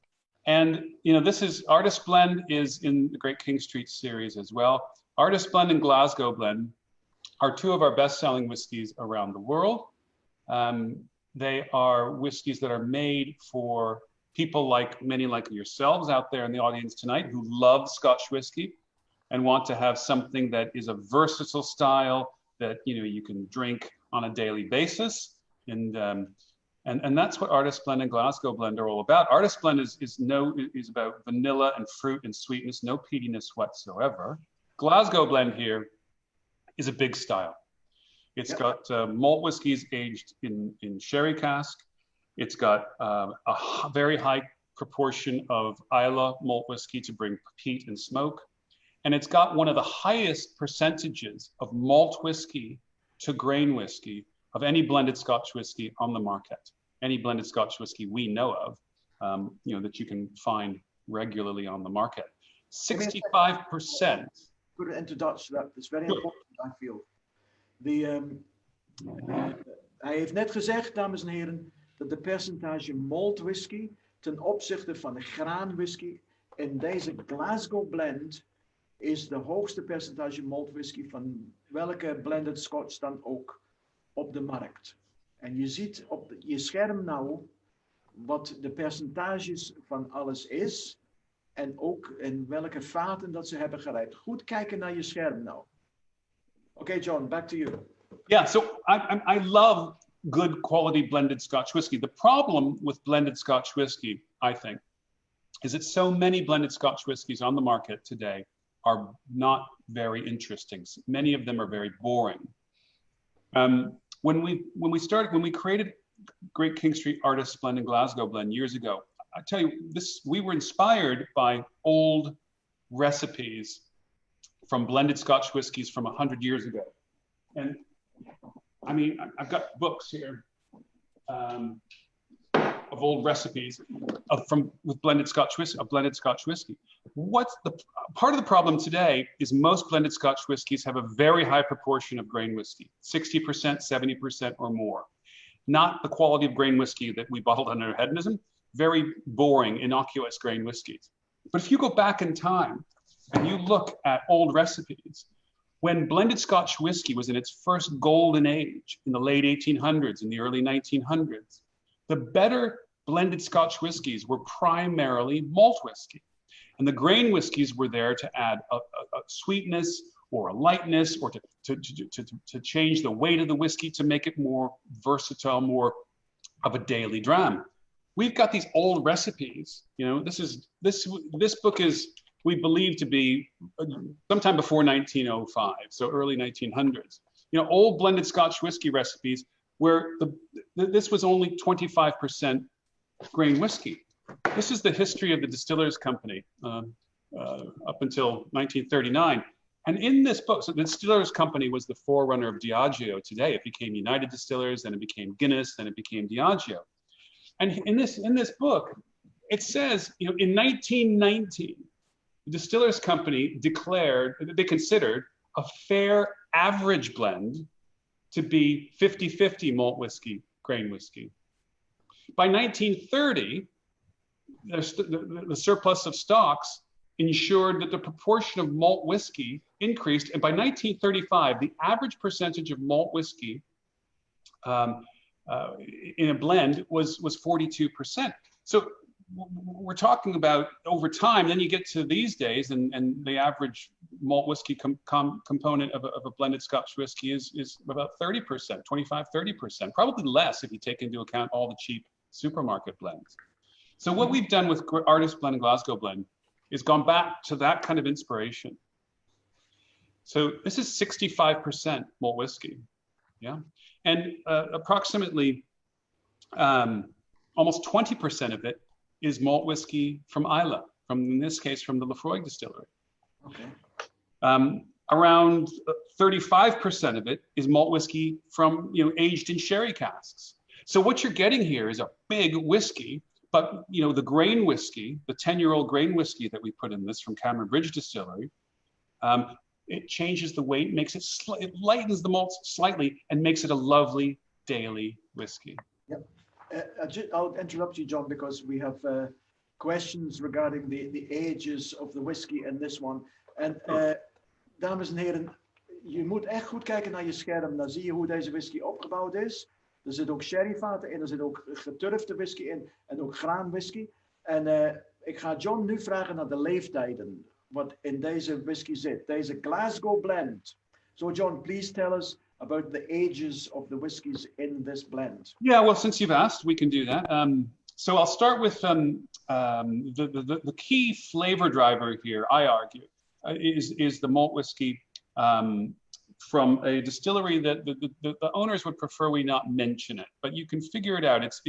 And this is Artist Blend is in the Great King Street series as well. Artist Blend and Glasgow Blend are two of our best-selling whiskeys around the world. They are whiskeys that are made for people many like yourselves out there in the audience tonight who love Scotch whiskey and want to have something that is a versatile style that you can drink on a daily basis. And that's what Artist Blend and Glasgow Blend are all about. Artist Blend is about vanilla and fruit and sweetness, no peatiness whatsoever. Glasgow Blend here is a big style. It's got malt whiskeys aged in sherry cask. It's got a very high proportion of Islay malt whiskey to bring peat and smoke. And it's got one of the highest percentages of malt whiskey to grain whiskey of any blended Scotch whiskey on the market. Any blended Scotch whiskey we know of, that you can find regularly on the market. 65%. Put it into Dutch, that is very important, I feel. Hij heeft net gezegd, dames en heren, dat de percentage malt whisky ten opzichte van de graan whisky in deze Glasgow Blend is de hoogste percentage malt whisky van welke blended Scotch dan ook op de markt. En je ziet op je scherm nou wat de percentages van alles is en ook in welke vaten dat ze hebben gerijpt. Goed kijken naar je scherm nou. Okay, John, back to you. Yeah, so I love good quality blended Scotch whiskey. The problem with blended Scotch whiskey, I think, is that so many blended Scotch whiskies on the market today are not very interesting. Many of them are very boring. When we created Great King Street Artist Blend and Glasgow Blend years ago, I tell you, we were inspired by old recipes from blended Scotch whiskies from 100 years ago. And I mean, I've got books here of old recipes with blended Scotch whiskey. What's the part of the problem today is most blended Scotch whiskies have a very high proportion of grain whiskey, 60%, 70% or more. Not the quality of grain whiskey that we bottled under hedonism, very boring, innocuous grain whiskeys. But if you go back in time and you look at old recipes, when blended Scotch whiskey was in its first golden age in the late 1800s and the early 1900s, the better blended Scotch whiskies were primarily malt whiskey. And the grain whiskies were there to add a sweetness or a lightness or to change the weight of the whiskey to make it more versatile, more of a daily dram. We've got these old recipes. This book is, we believe, to be sometime before 1905, so early 1900s. Old blended Scotch whiskey recipes where this was only 25% grain whiskey. This is the history of the Distillers Company up until 1939. And in this book, so the Distillers Company was the forerunner of Diageo today. It became United Distillers, then it became Guinness, then it became Diageo. And in this book, it says, in 1919, the Distillers Company declared that they considered a fair average blend to be 50-50 malt whiskey, grain whiskey. By 1930, the surplus of stocks ensured that the proportion of malt whiskey increased. And by 1935, the average percentage of malt whiskey in a blend was 42%. So we're talking about over time, then you get to these days and the average malt whiskey component of a blended Scotch whiskey is about 30%, 25, 30%, probably less if you take into account all the cheap supermarket blends. So what we've done with Artist Blend and Glasgow Blend is gone back to that kind of inspiration. So this is 65% malt whiskey, yeah? And approximately almost 20% of it is malt whiskey from Islay, in this case, from the Lefroy distillery. Okay. Around 35% of it is malt whiskey from, aged in sherry casks. So what you're getting here is a big whiskey, but the grain whiskey, the 10-year-old grain whiskey that we put in this from Cameron Bridge Distillery, It changes the weight, makes it, it lightens the malt slightly and makes it a lovely daily whiskey. Yep. I'll interrupt you, John, because we have questions regarding the ages of the whiskey in this one. En dames en heren, je moet echt goed kijken naar je scherm. Dan zie je hoe deze whisky opgebouwd is. Er zit ook sherryvaten in, er zit ook geturfde whisky in en ook graanwhisky. En ik ga John nu vragen naar de leeftijden wat in deze whisky zit. Deze Glasgow blend. So John, please tell us about the ages of the whiskies in this blend. Yeah, well, since you've asked, we can do that. So I'll start with the key flavor driver here, I argue, is the malt whiskey from a distillery that the owners would prefer we not mention it, but you can figure it out. It's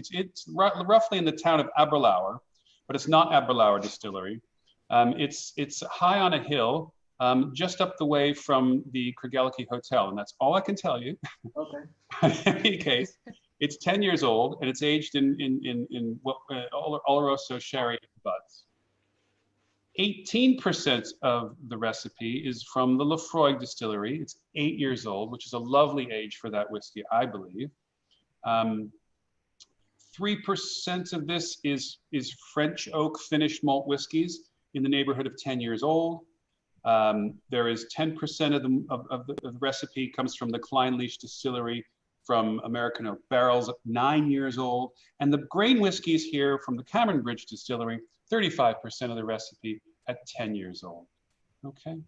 roughly in the town of Aberlour, but it's not Aberlour Distillery. It's high on a hill, just up the way from the Craigellachie Hotel, and that's all I can tell you. Okay. In any case, it's 10 years old, and it's aged in what Oloroso sherry butts. 18% of the recipe is from the Lefroy Distillery. It's 8 years old, which is a lovely age for that whiskey, I believe. 3% of this is French oak finished malt whiskies in the neighborhood of 10 years old. There is 10% of the recipe comes from the Kleinleach Distillery from American oak barrels at 9 years old. And the grain whiskies here from the Cameron Bridge Distillery, 35% of the recipe at 10 years old. Okay.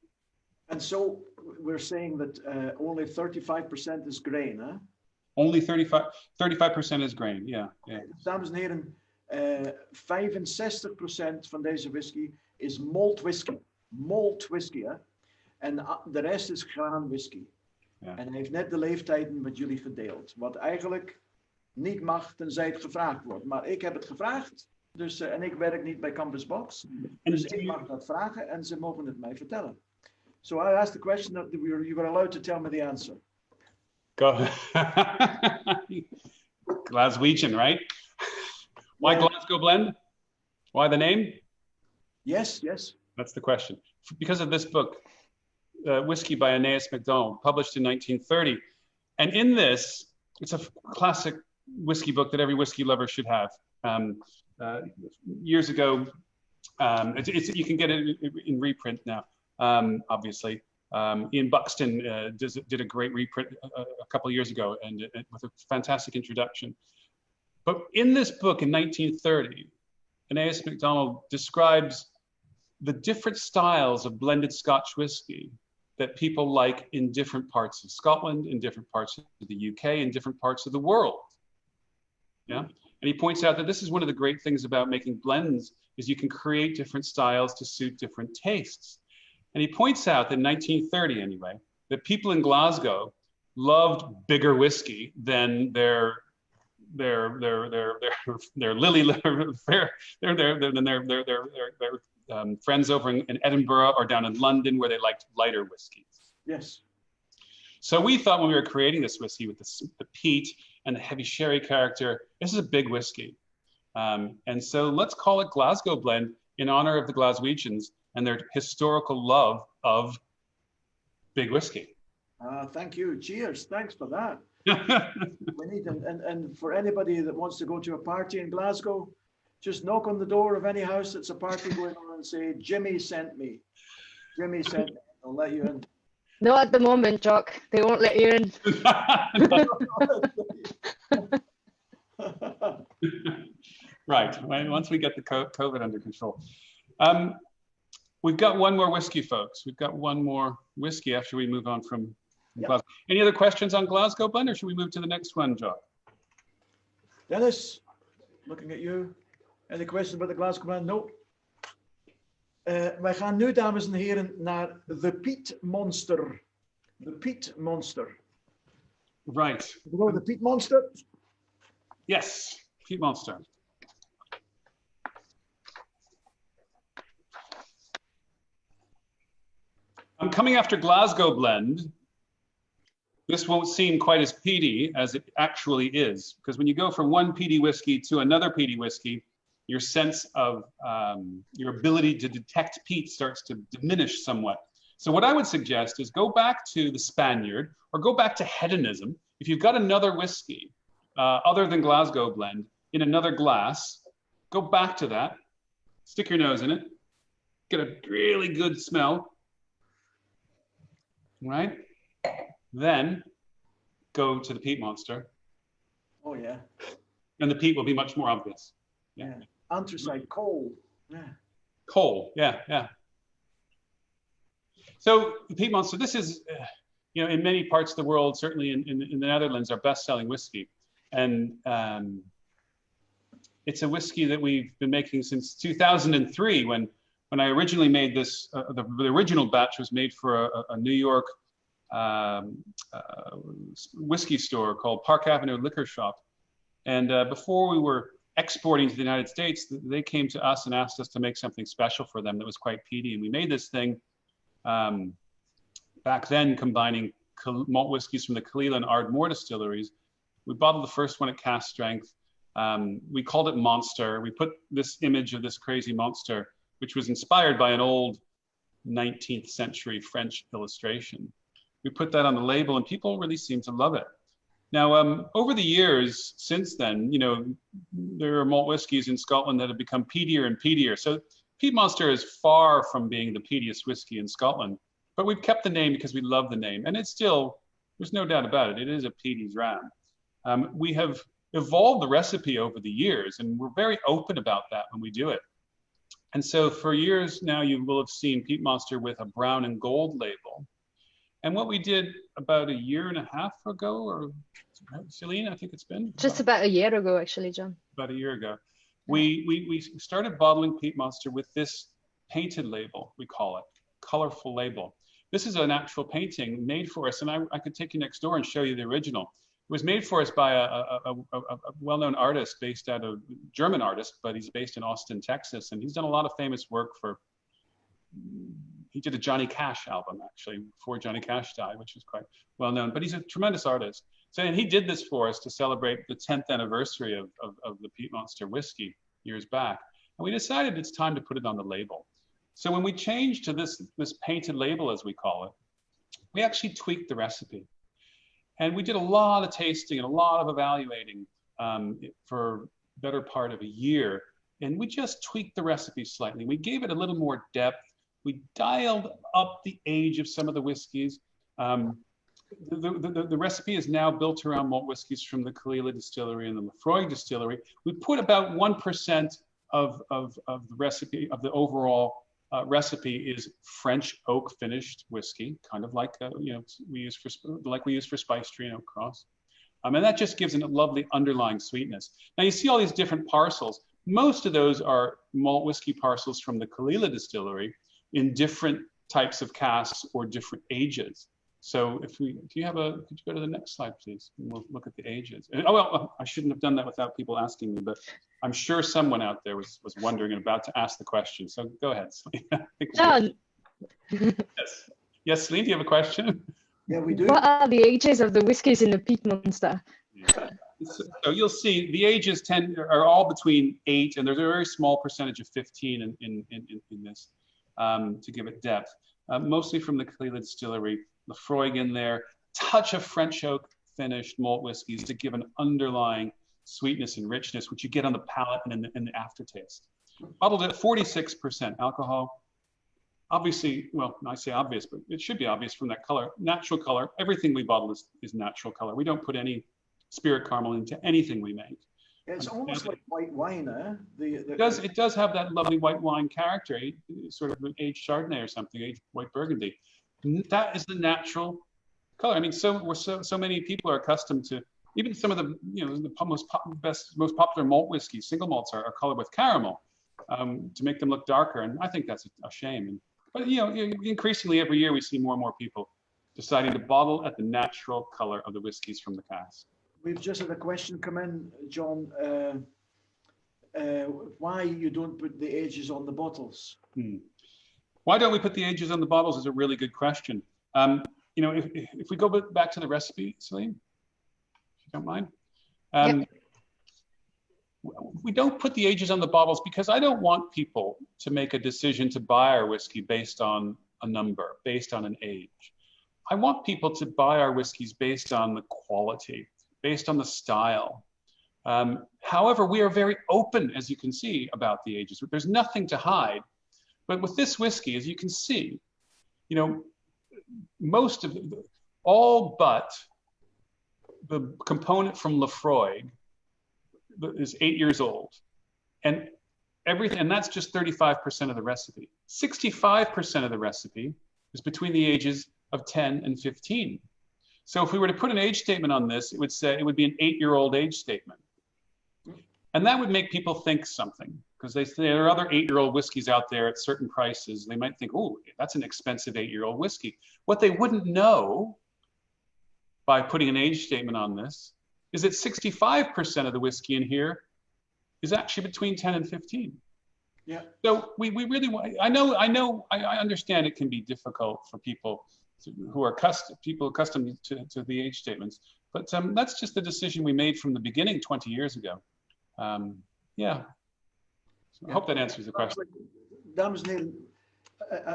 And so we're saying that only 35% is grain, huh? Only 35% is grain, yeah. Dames en heren, 65% van deze whisky is malt whisky. Malt whisky, hè? En de rest is graan whisky. Ja. En hij heeft net de leeftijden met jullie gedeeld. Wat eigenlijk niet mag tenzij het gevraagd wordt. Maar ik heb het gevraagd. Dus, en ik werk niet bij Campus Box. Dus ik mag dat vragen en ze mogen het mij vertellen. So I asked the question that you were allowed to tell me the answer. Go. Glaswegian, right? Why Glasgow blend? Why the name? Yes, yes. That's the question. Because of this book, Whiskey by Aeneas MacDonald, published in 1930. And in this, it's a classic whiskey book that every whiskey lover should have. Years ago, you can get it in reprint now, obviously. Ian Buxton did a great reprint a couple of years ago and with a fantastic introduction. But in this book in 1930, Aeneas MacDonald describes the different styles of blended Scotch whiskey that people like in different parts of Scotland, in different parts of the UK, in different parts of the world. Yeah, and he points out that this is one of the great things about making blends is you can create different styles to suit different tastes. And he points out that in 1930 anyway, that people in Glasgow loved bigger whiskey than their friends over in Edinburgh or down in London where they liked lighter whiskeys. Yes. So we thought when we were creating this whiskey with the peat and the heavy sherry character, this is a big whiskey. And so let's call it Glasgow Blend in honor of the Glaswegians and their historical love of big whiskey. Thank you. Cheers. Thanks for that. We need, and for anybody that wants to go to a party in Glasgow, just knock on the door of any house that's a party going on and say, Jimmy sent me. Jimmy sent me. I'll let you in. No, at the moment, Jock. They won't let you in. Right. Once we get the COVID under control. We've got one more whiskey, folks. We've got one more whiskey after we move on from Glasgow. Any other questions on Glasgow Blend, or should we move to the next one, Jock? Dennis, looking at you. Any questions about the Glasgow Blend? No. Wij gaan nu, dames en heren, naar The Peat Monster. The Peat Monster. Right. The Peat Monster? Yes, Peat Monster. I'm coming after Glasgow Blend. This won't seem quite as peaty as it actually is, because when you go from one peaty whiskey to another peaty whiskey, your sense of your ability to detect peat starts to diminish somewhat. So what I would suggest is go back to the Spaniard or go back to hedonism. If you've got another whiskey other than Glasgow blend in another glass, go back to that, stick your nose in it, get a really good smell, right? Then go to the peat monster. Oh, yeah. And the peat will be much more obvious. Yeah. Anthracite, coal. Yeah. Coal, yeah, yeah. So the peat monster, this is, you know, in many parts of the world, certainly in the Netherlands, our best-selling whiskey. And it's a whiskey that we've been making since 2003, when I originally made this, the original batch was made for a New York whiskey store called Park Avenue Liquor Shop. And before we were exporting to the United States, they came to us and asked us to make something special for them that was quite peaty. And we made this thing back then, combining malt whiskeys from the Kalila and Ardmore distilleries. We bottled the first one at cask strength. We called it Monster. We put this image of this crazy monster, which was inspired by an old 19th century French illustration. We put that on the label and people really seem to love it. Now, over the years since then, you know, there are malt whiskeys in Scotland that have become peatier and peatier. So Peat Monster is far from being the peatiest whiskey in Scotland, but we've kept the name because we love the name. And it's still, there's no doubt about it, it is a peaties ram. We have evolved the recipe over the years, and we're very open about that when we do it. And so for years now, you will have seen Peat Monster with a brown and gold label. And what we did about a year and a half ago, or Celine, I think it's been? Just about a year ago, actually, John. About a year ago. We started bottling Peat Monster with this painted label, we call it, colorful label. This is an actual painting made for us, and I could take you next door and show you the original. It was made for us by a well-known artist based out of, German artist, but he's based in Austin, Texas, and he's done a lot of famous work for, he did a Johnny Cash album, actually, before Johnny Cash died, which is quite well-known, but he's a tremendous artist. So, and he did this for us to celebrate the 10th anniversary of the Peat Monster whiskey years back. And we decided it's time to put it on the label. So when we changed to this painted label, as we call it, we actually tweaked the recipe. And we did a lot of tasting and a lot of evaluating for the better part of a year. And we just tweaked the recipe slightly. We gave it a little more depth. We dialed up the age of some of the whiskeys. The recipe is now built around malt whiskeys from the Kalila distillery and the Lefroy distillery. We put about 1% of the recipe, of the overall recipe, is French oak finished whiskey, kind of like you know, we use for Spice Tree and Oak Cross, and that just gives it a lovely underlying sweetness. Now you see all these different parcels. Most of those are malt whiskey parcels from the Kalila distillery in different types of casks or different ages. So if we, could you go to the next slide, please? And we'll look at the ages. Oh, well, I shouldn't have done that without people asking me, but I'm sure someone out there was wondering and about to ask the question. So go ahead, Celine. John. Yes. Yes, Celine, do you have a question? Yeah, we do. What are the ages of the whiskies in the Peat Monster? Yeah. So you'll see the ages are all between 8, and there's a very small percentage of 15 in this to give it depth. Mostly from the Kalila distillery, Lefroy in there, touch of French oak finished malt whiskeys to give an underlying sweetness and richness, which you get on the palate and in the aftertaste. Bottled at 46% alcohol. Obviously, well, I say obvious, but it should be obvious from that color. Natural color. Everything we bottle is natural color. We don't put any spirit caramel into anything we make. It's almost like white wine, eh? It does have that lovely white wine character, sort of aged Chardonnay or something, aged white Burgundy. That is the natural color. I mean, so many people are accustomed to, even some of the, you know, the most popular malt whiskeys, single malts are colored with caramel to make them look darker, and I think that's a shame. But you know, increasingly every year we see more and more people deciding to bottle at the natural color of the whiskeys from the cask. We've just had a question come in, John. Why you don't put the ages on the bottles? Why don't we put the ages on the bottles is a really good question. You know, if we go back to the recipe, Celine, if you don't mind. Yep. We don't put the ages on the bottles because I don't want people to make a decision to buy our whiskey based on a number based on an age. I want people to buy our whiskeys based on the quality, based on the style. However, we are very open, as you can see, about the ages. There's nothing to hide. But with this whiskey, as you can see, you know, most of all but the component from Lefroy is 8 years old, and everything, and that's just 35% of the recipe. 65% of the recipe is between the ages of 10 and 15. So if we were to put an age statement on this, it would say it would be an 8-year-old age statement. And that would make people think something, because there are other 8-year-old whiskeys out there at certain prices. They might think, oh, that's an expensive 8-year-old whiskey. What they wouldn't know by putting an age statement on this is that 65% of the whiskey in here is actually between 10 and 15. Yeah. So we really want, I understand it can be difficult for people who are accustomed to the age statements, but that's just the decision we made from the beginning 20 years ago. Yeah. So I hope that answers the question. Dames en heren,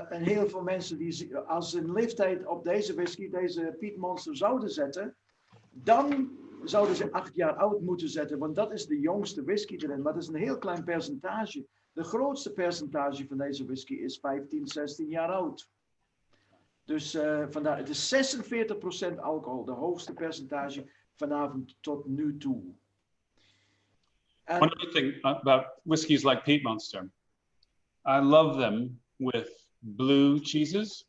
en heel veel mensen die als ze een leeftijd op deze whisky, deze Piet Monster zouden zetten, dan zouden ze 8 jaar oud moeten zetten, want dat is de jongste whisky erin. Maar dat is een heel klein percentage. De grootste percentage van deze whisky is 15, 16 jaar oud. Dus vandaar, het is 46% alcohol, de hoogste percentage vanavond tot nu toe. One other thing about whiskeys like Peat Monster, I love them with blue cheeses.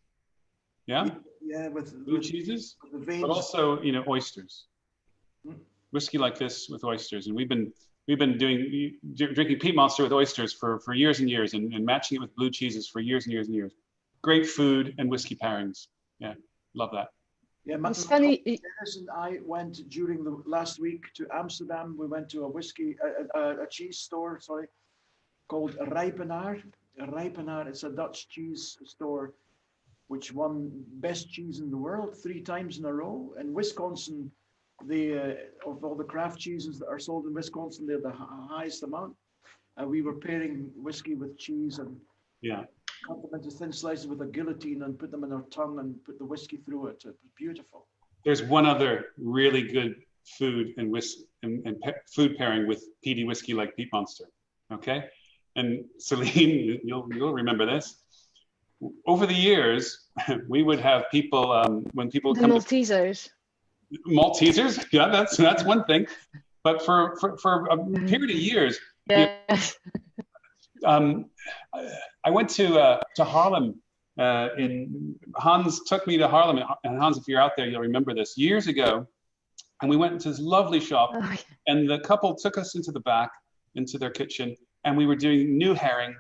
Yeah, yeah, with blue cheeses, with the veins. But also, you know, oysters. Whiskey like this with oysters, and we've been drinking Peat Monster with oysters for years and years, and matching it with blue cheeses for years and years and years. Great food and whiskey pairings. Yeah, love that. Yeah, It's funny. Dennis and I went during the last week to Amsterdam. We went to a cheese store, sorry, called Rijpenaar. Rijpenaar, it's a Dutch cheese store which won best cheese in the world 3 times in a row. And Wisconsin, of all the craft cheeses that are sold in Wisconsin, they're the highest amount. And we were pairing whiskey with cheese and cut them into thin slices with a guillotine and put them in our tongue and put the whiskey through it. It was beautiful. There's one other really good food and food pairing with peaty whiskey like Peat Monster. Okay, and Celine, you'll remember this. Over the years, we would have people when people The come Maltesers. Maltesers, yeah, that's one thing. But for a period of years, Yes. I went to Harlem. Hans took me to Harlem, and Hans, if you're out there, you'll remember this. Years ago, and we went into this lovely shop, and the couple took us into the back, into their kitchen, and we were doing new herring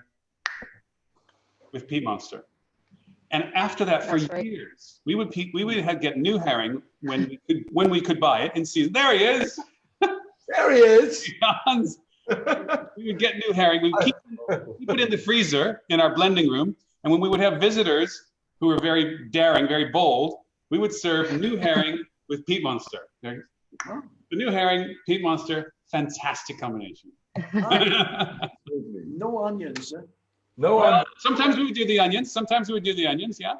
with Peat Monster. And after that, for years, we would get new herring when we could buy it in season. There he is. There he is. Hans. We would get new herring. We would keep it in the freezer in our blending room. And when we would have visitors who were very daring, very bold, we would serve new herring with Peat Monster. The new herring, Peat Monster, fantastic combination. No onions, eh? No onions. Sometimes we would do the onions. Sometimes we would do the onions. Yeah.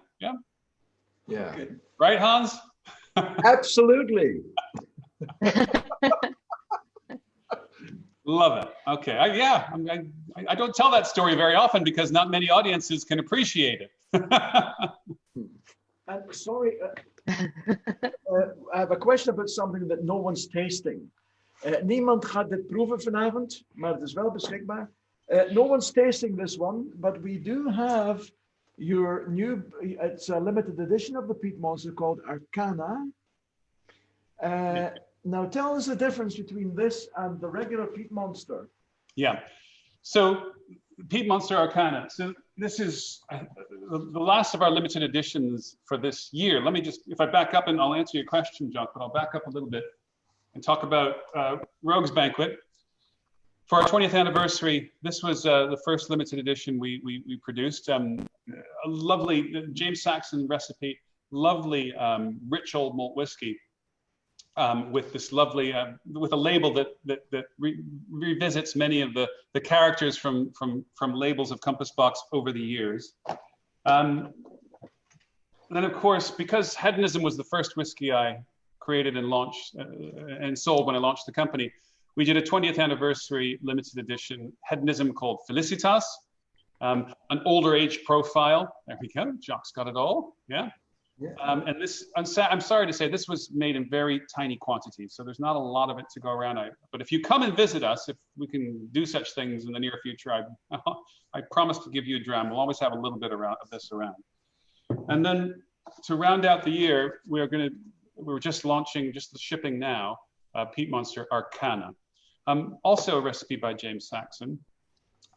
Okay. Right, Hans? Absolutely. Love it. Okay. I don't tell that story very often because not many audiences can appreciate it. Sorry, I have a question about something that no one's tasting. Niemand gaat dit proeven vanavond, maar het is wel beschikbaar. No one's tasting this one, but we do have your new, it's a limited edition of the Peat Monster called Arcana. Now tell us the difference between this and the regular Peat Monster. Yeah, so Peat Monster Arcana. So this is the last of our limited editions for this year. Let me just, if I back up, and I'll answer your question, Jock, but I'll back up a little bit and talk about Rogue's Banquet. For our 20th anniversary, this was the first limited edition we produced. A lovely James Saxon recipe, lovely rich old malt whiskey. With this lovely, with a label that revisits many of the characters from labels of Compass Box over the years. then of course, because hedonism was the first whiskey I created and launched and sold when I launched the company, we did a 20th anniversary limited edition hedonism called Felicitas, an older age profile. There we go. Jock's got it all. Yeah. Yeah. And this, I'm sorry to say, this was made in very tiny quantities, so there's not a lot of it to go around. But if you come and visit us, if we can do such things in the near future, I promise to give you a dram. We'll always have a little bit of this around. And then to round out the year, we're just launching, just the shipping now, Peat Monster Arcana. Also a recipe by James Saxon.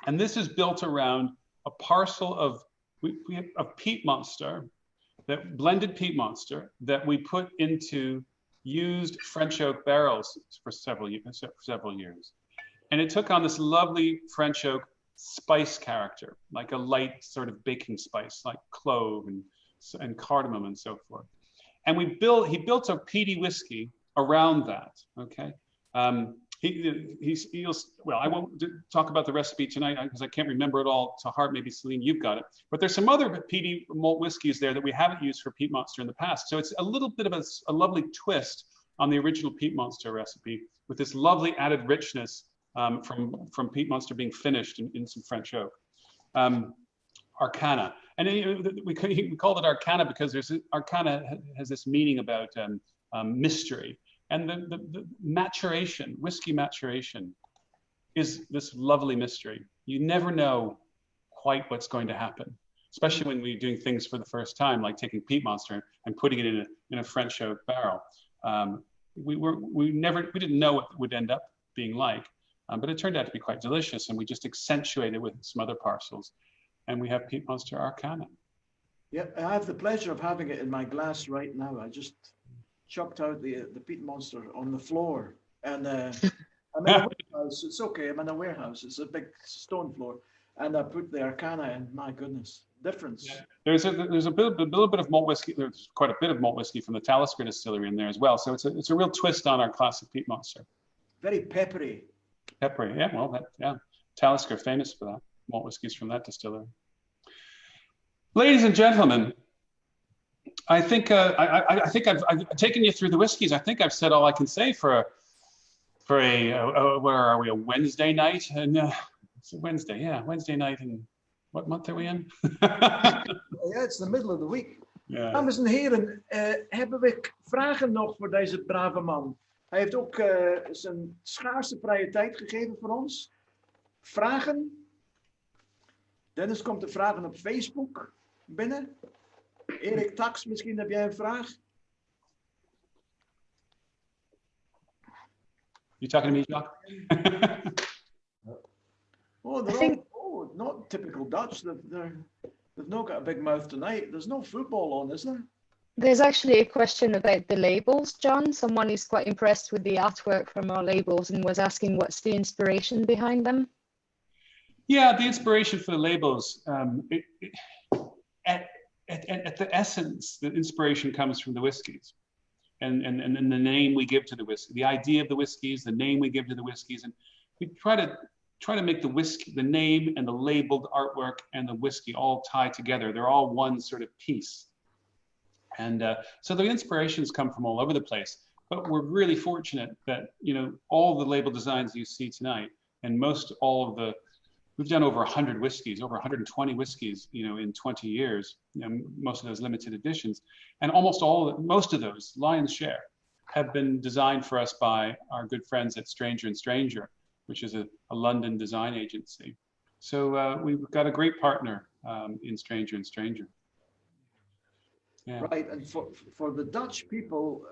And this is built around a parcel of peat monster, that blended peat monster that we put into used French oak barrels for several years. And it took on this lovely French oak spice character, like a light sort of baking spice, like clove and cardamom and so forth. And he built a peaty whiskey around that, okay? Well, I won't talk about the recipe tonight because I can't remember it all to heart. Maybe Celine, you've got it. But there's some other peaty malt whiskeys there that we haven't used for Peat Monster in the past. So it's a little bit of a lovely twist on the original Peat Monster recipe with this lovely added richness from Peat Monster being finished in some French oak. Arcana. And we called it Arcana because Arcana has this meaning about mystery. And the maturation, whiskey maturation, is this lovely mystery. You never know quite what's going to happen, especially when we're doing things for the first time, like taking Peat Monster and putting it in a French oak barrel. We didn't know what it would end up being like, but it turned out to be quite delicious, and we just accentuate it with some other parcels, and we have Peat Monster Arcana. Yeah, I have the pleasure of having it in my glass right now. I just chucked out the Peat Monster on the floor, and I'm in a warehouse. It's okay. I'm in a warehouse. It's a big stone floor, and I put the Arcana in. My goodness, difference. Yeah. There's a little bit of malt whiskey. There's quite a bit of malt whiskey from the Talisker distillery in there as well. So it's a real twist on our classic Peat Monster. Very peppery. Peppery, yeah. Well, Talisker famous for that. Malt whiskeys from that distillery. Ladies and gentlemen, I think I've taken you through the whiskeys. I think I've said all I can say for a where are we, a Wednesday night? And it's a Wednesday, yeah, Wednesday night. And what month are we in? Ja, it's the middle of the week. Yeah. Dames en heren, hebben we vragen nog voor deze brave man? Hij heeft ook zijn schaarse vrije tijd gegeven voor ons. Vragen? Dennis komt de vragen op Facebook binnen. Erik Tax, misschien heb jij een vraag? You talking to me, Jock? Not typical Dutch. They've not got a big mouth tonight. There's no football on, is there? There's actually a question about the labels, John. Someone is quite impressed with the artwork from our labels and was asking what's the inspiration behind them. Yeah, the inspiration for the labels, at the essence, the inspiration comes from the whiskeys and the name we give to the whiskey, the idea of the whiskeys, the name we give to the whiskeys. And we try to make the whiskey, the name and the labeled artwork and the whiskey all tie together. They're all one sort of piece. And so the inspirations come from all over the place, but we're really fortunate that, all the label designs you see tonight and we've done over 100 whiskeys, over 120 whiskeys, in 20 years, most of those limited editions. And most of those, lion's share, have been designed for us by our good friends at Stranger & Stranger, which is a London design agency. So we've got a great partner in Stranger & Stranger. Yeah. Right, and for the Dutch people,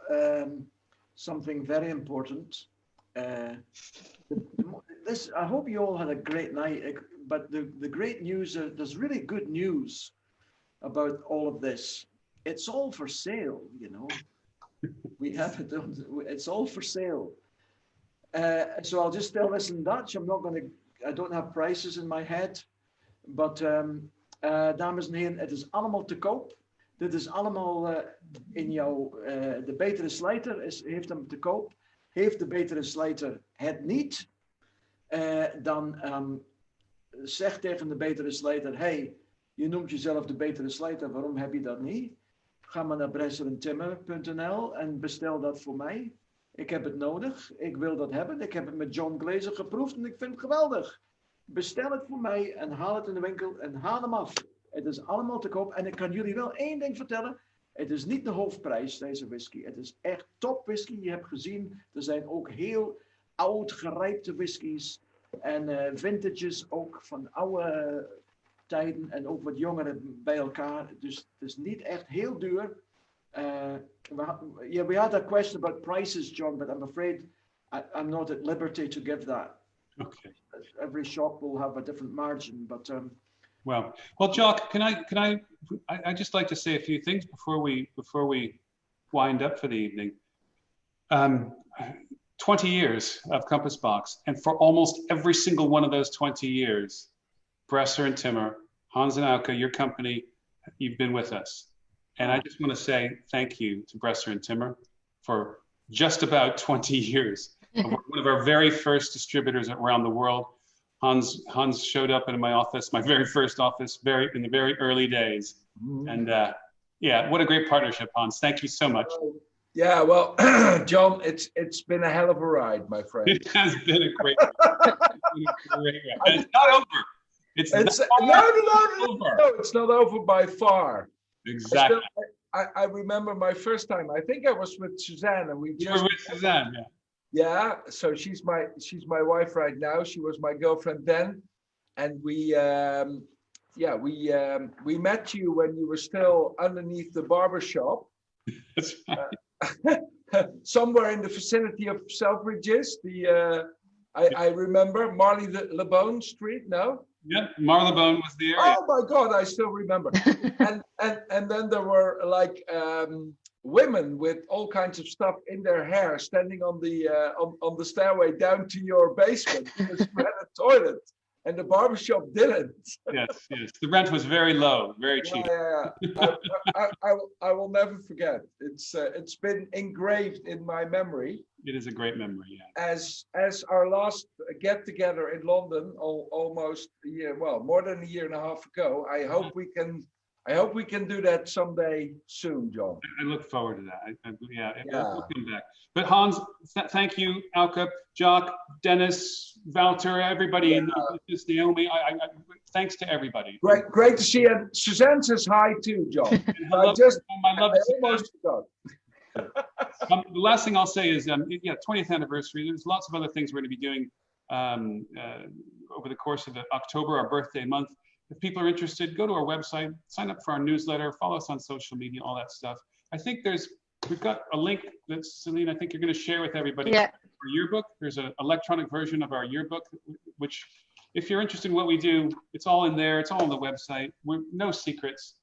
something very important. I hope you all had a great night, but the great news, there's really good news about all of this. It's all for sale, We have it, it's all for sale. So I'll just tell this in Dutch. I don't have prices in my head, but dames en heren, het is allemaal te koop. Dit is allemaal in de betere slijter heeft hem te koop. Heeft de betere slijter het niet, dan zeg tegen de betere slijter, hey, je noemt jezelf de betere slijter, waarom heb je dat niet? ga maar naar presentatie.nl en bestel dat voor mij. Ik heb het nodig. Ik wil dat hebben. Ik heb het met John Glaser geproefd en ik vind het geweldig. Bestel het voor mij en haal het in de winkel en haal hem af. Het is allemaal te koop. En ik kan jullie wel één ding vertellen. Het is niet de hoofdprijs, deze whisky. Het is echt top whisky. Je hebt gezien, er zijn ook heel oud gerijpte whiskies. En vintages ook van oude tijden en ook wat jongeren bij elkaar. Dus het is niet echt heel duur. We had a question about prices, John, but I'm afraid I'm not at liberty to give that. Okay. Every shop will have a different margin, but well, Jock, can I just like to say a few things before we wind up for the evening. 20 years of Compass Box, and for almost every single one of those 20 years, Bresser and Timmer, Hans and Auke, your company, you've been with us. And I just want to say thank you to Bresser and Timmer for just about 20 years. One of our very first distributors around the world. Hans showed up in my office, my very first office, in the very early days. And yeah, what a great partnership, Hans. Thank you so much. Yeah, well, John, it's been a hell of a ride, my friend. It has been a great ride. And it's not over. It's not over. No, it's not over by far. Exactly. I remember my first time. I think I was with Suzanne, and we just. You were with Suzanne, yeah. Yeah, so she's my wife right now. She was my girlfriend then, and we met you when you were still underneath the barber shop. That's right. Somewhere in the vicinity of Selfridges. I remember Marley LeBone Street. No. Yeah, Marylebone was the area. Oh my God, I still remember. and then there were like women with all kinds of stuff in their hair standing on the stairway down to your basement because you had a toilet and the barbershop didn't. Yes. The rent was very low, very cheap. Yeah. I will never forget. It's been engraved in my memory. It is a great memory, yeah. As our last get together in London almost a year, well, more than a year and a half ago. I hope we can do that someday soon, John. I look forward to that. We'll come back. But Hans, thank you, Auke, Jock, Dennis, Wouter, everybody, Naomi. Thanks to everybody. Great to see you. Suzanne says hi too, John. I almost forgot. The last thing I'll say is, 20th anniversary. There's lots of other things we're going to be doing over the course of October, our birthday month. If people are interested, go to our website, sign up for our newsletter, follow us on social media, all that stuff. I think we've got a link that Celine, I think you're going to share with everybody. Yeah. Our yearbook. There's an electronic version of our yearbook, which, if you're interested in what we do, it's all in there. It's all on the website. No secrets.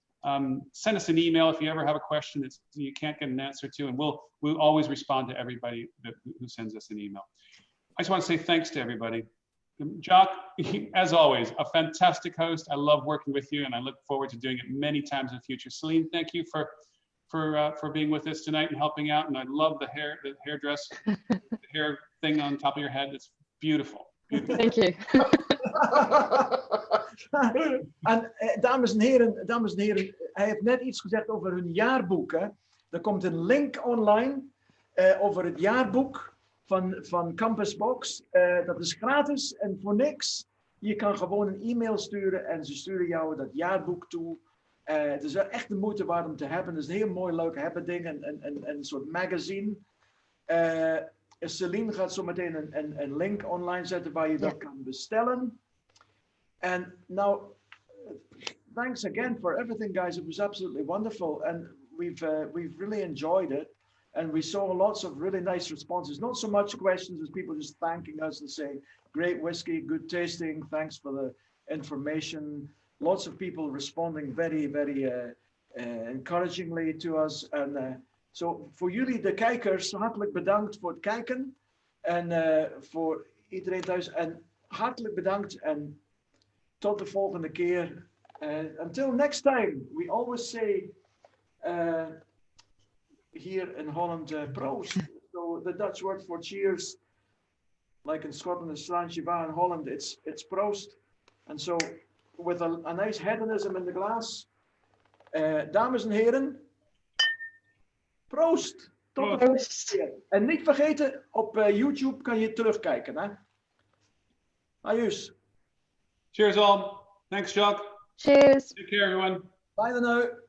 Send us an email if you ever have a question that you can't get an answer to, and we'll always respond to everybody who sends us an email. I just want to say thanks to everybody. Jock, as always, a fantastic host. I love working with you, and I look forward to doing it many times in the future. Celine, thank you for being with us tonight and helping out. And I love the hairdress, the hair thing on top of your head. It's beautiful. Thank you. En dames en heren, hij heeft net iets gezegd over hun jaarboek. Hè? Er komt een link online over het jaarboek van Compass Box. Dat is gratis en voor niks. Je kan gewoon een e-mail sturen en ze sturen jou dat jaarboek toe. Het is wel echt de moeite waard om te hebben. Het is een heel mooi leuk hebben ding en een soort magazine. Celine gaat zo meteen een link online zetten waar je dat kan bestellen. And now, thanks again for everything, guys. It was absolutely wonderful, and we've really enjoyed it. And we saw lots of really nice responses. Not so much questions as people just thanking us and saying, "Great whiskey, good tasting. Thanks for the information." Lots of people responding very, very encouragingly to us. And so voor jullie, de kijkers, hartelijk bedankt voor het kijken en voor iedereen thuis. En hartelijk bedankt en tot de volgende keer. Until next time, we always say here in Holland, proost. So the Dutch word for cheers, like in Scotland, is Sláinte. In Holland, it's proost. And so, with a nice hedonism in the glass, dames en heren, Proost. Tot de Proost. volgende keer. En niet vergeten, op YouTube kan je terugkijken. Hè? Ajus. Cheers all. Thanks, Jock. Cheers. Take care, everyone. Bye dan nu.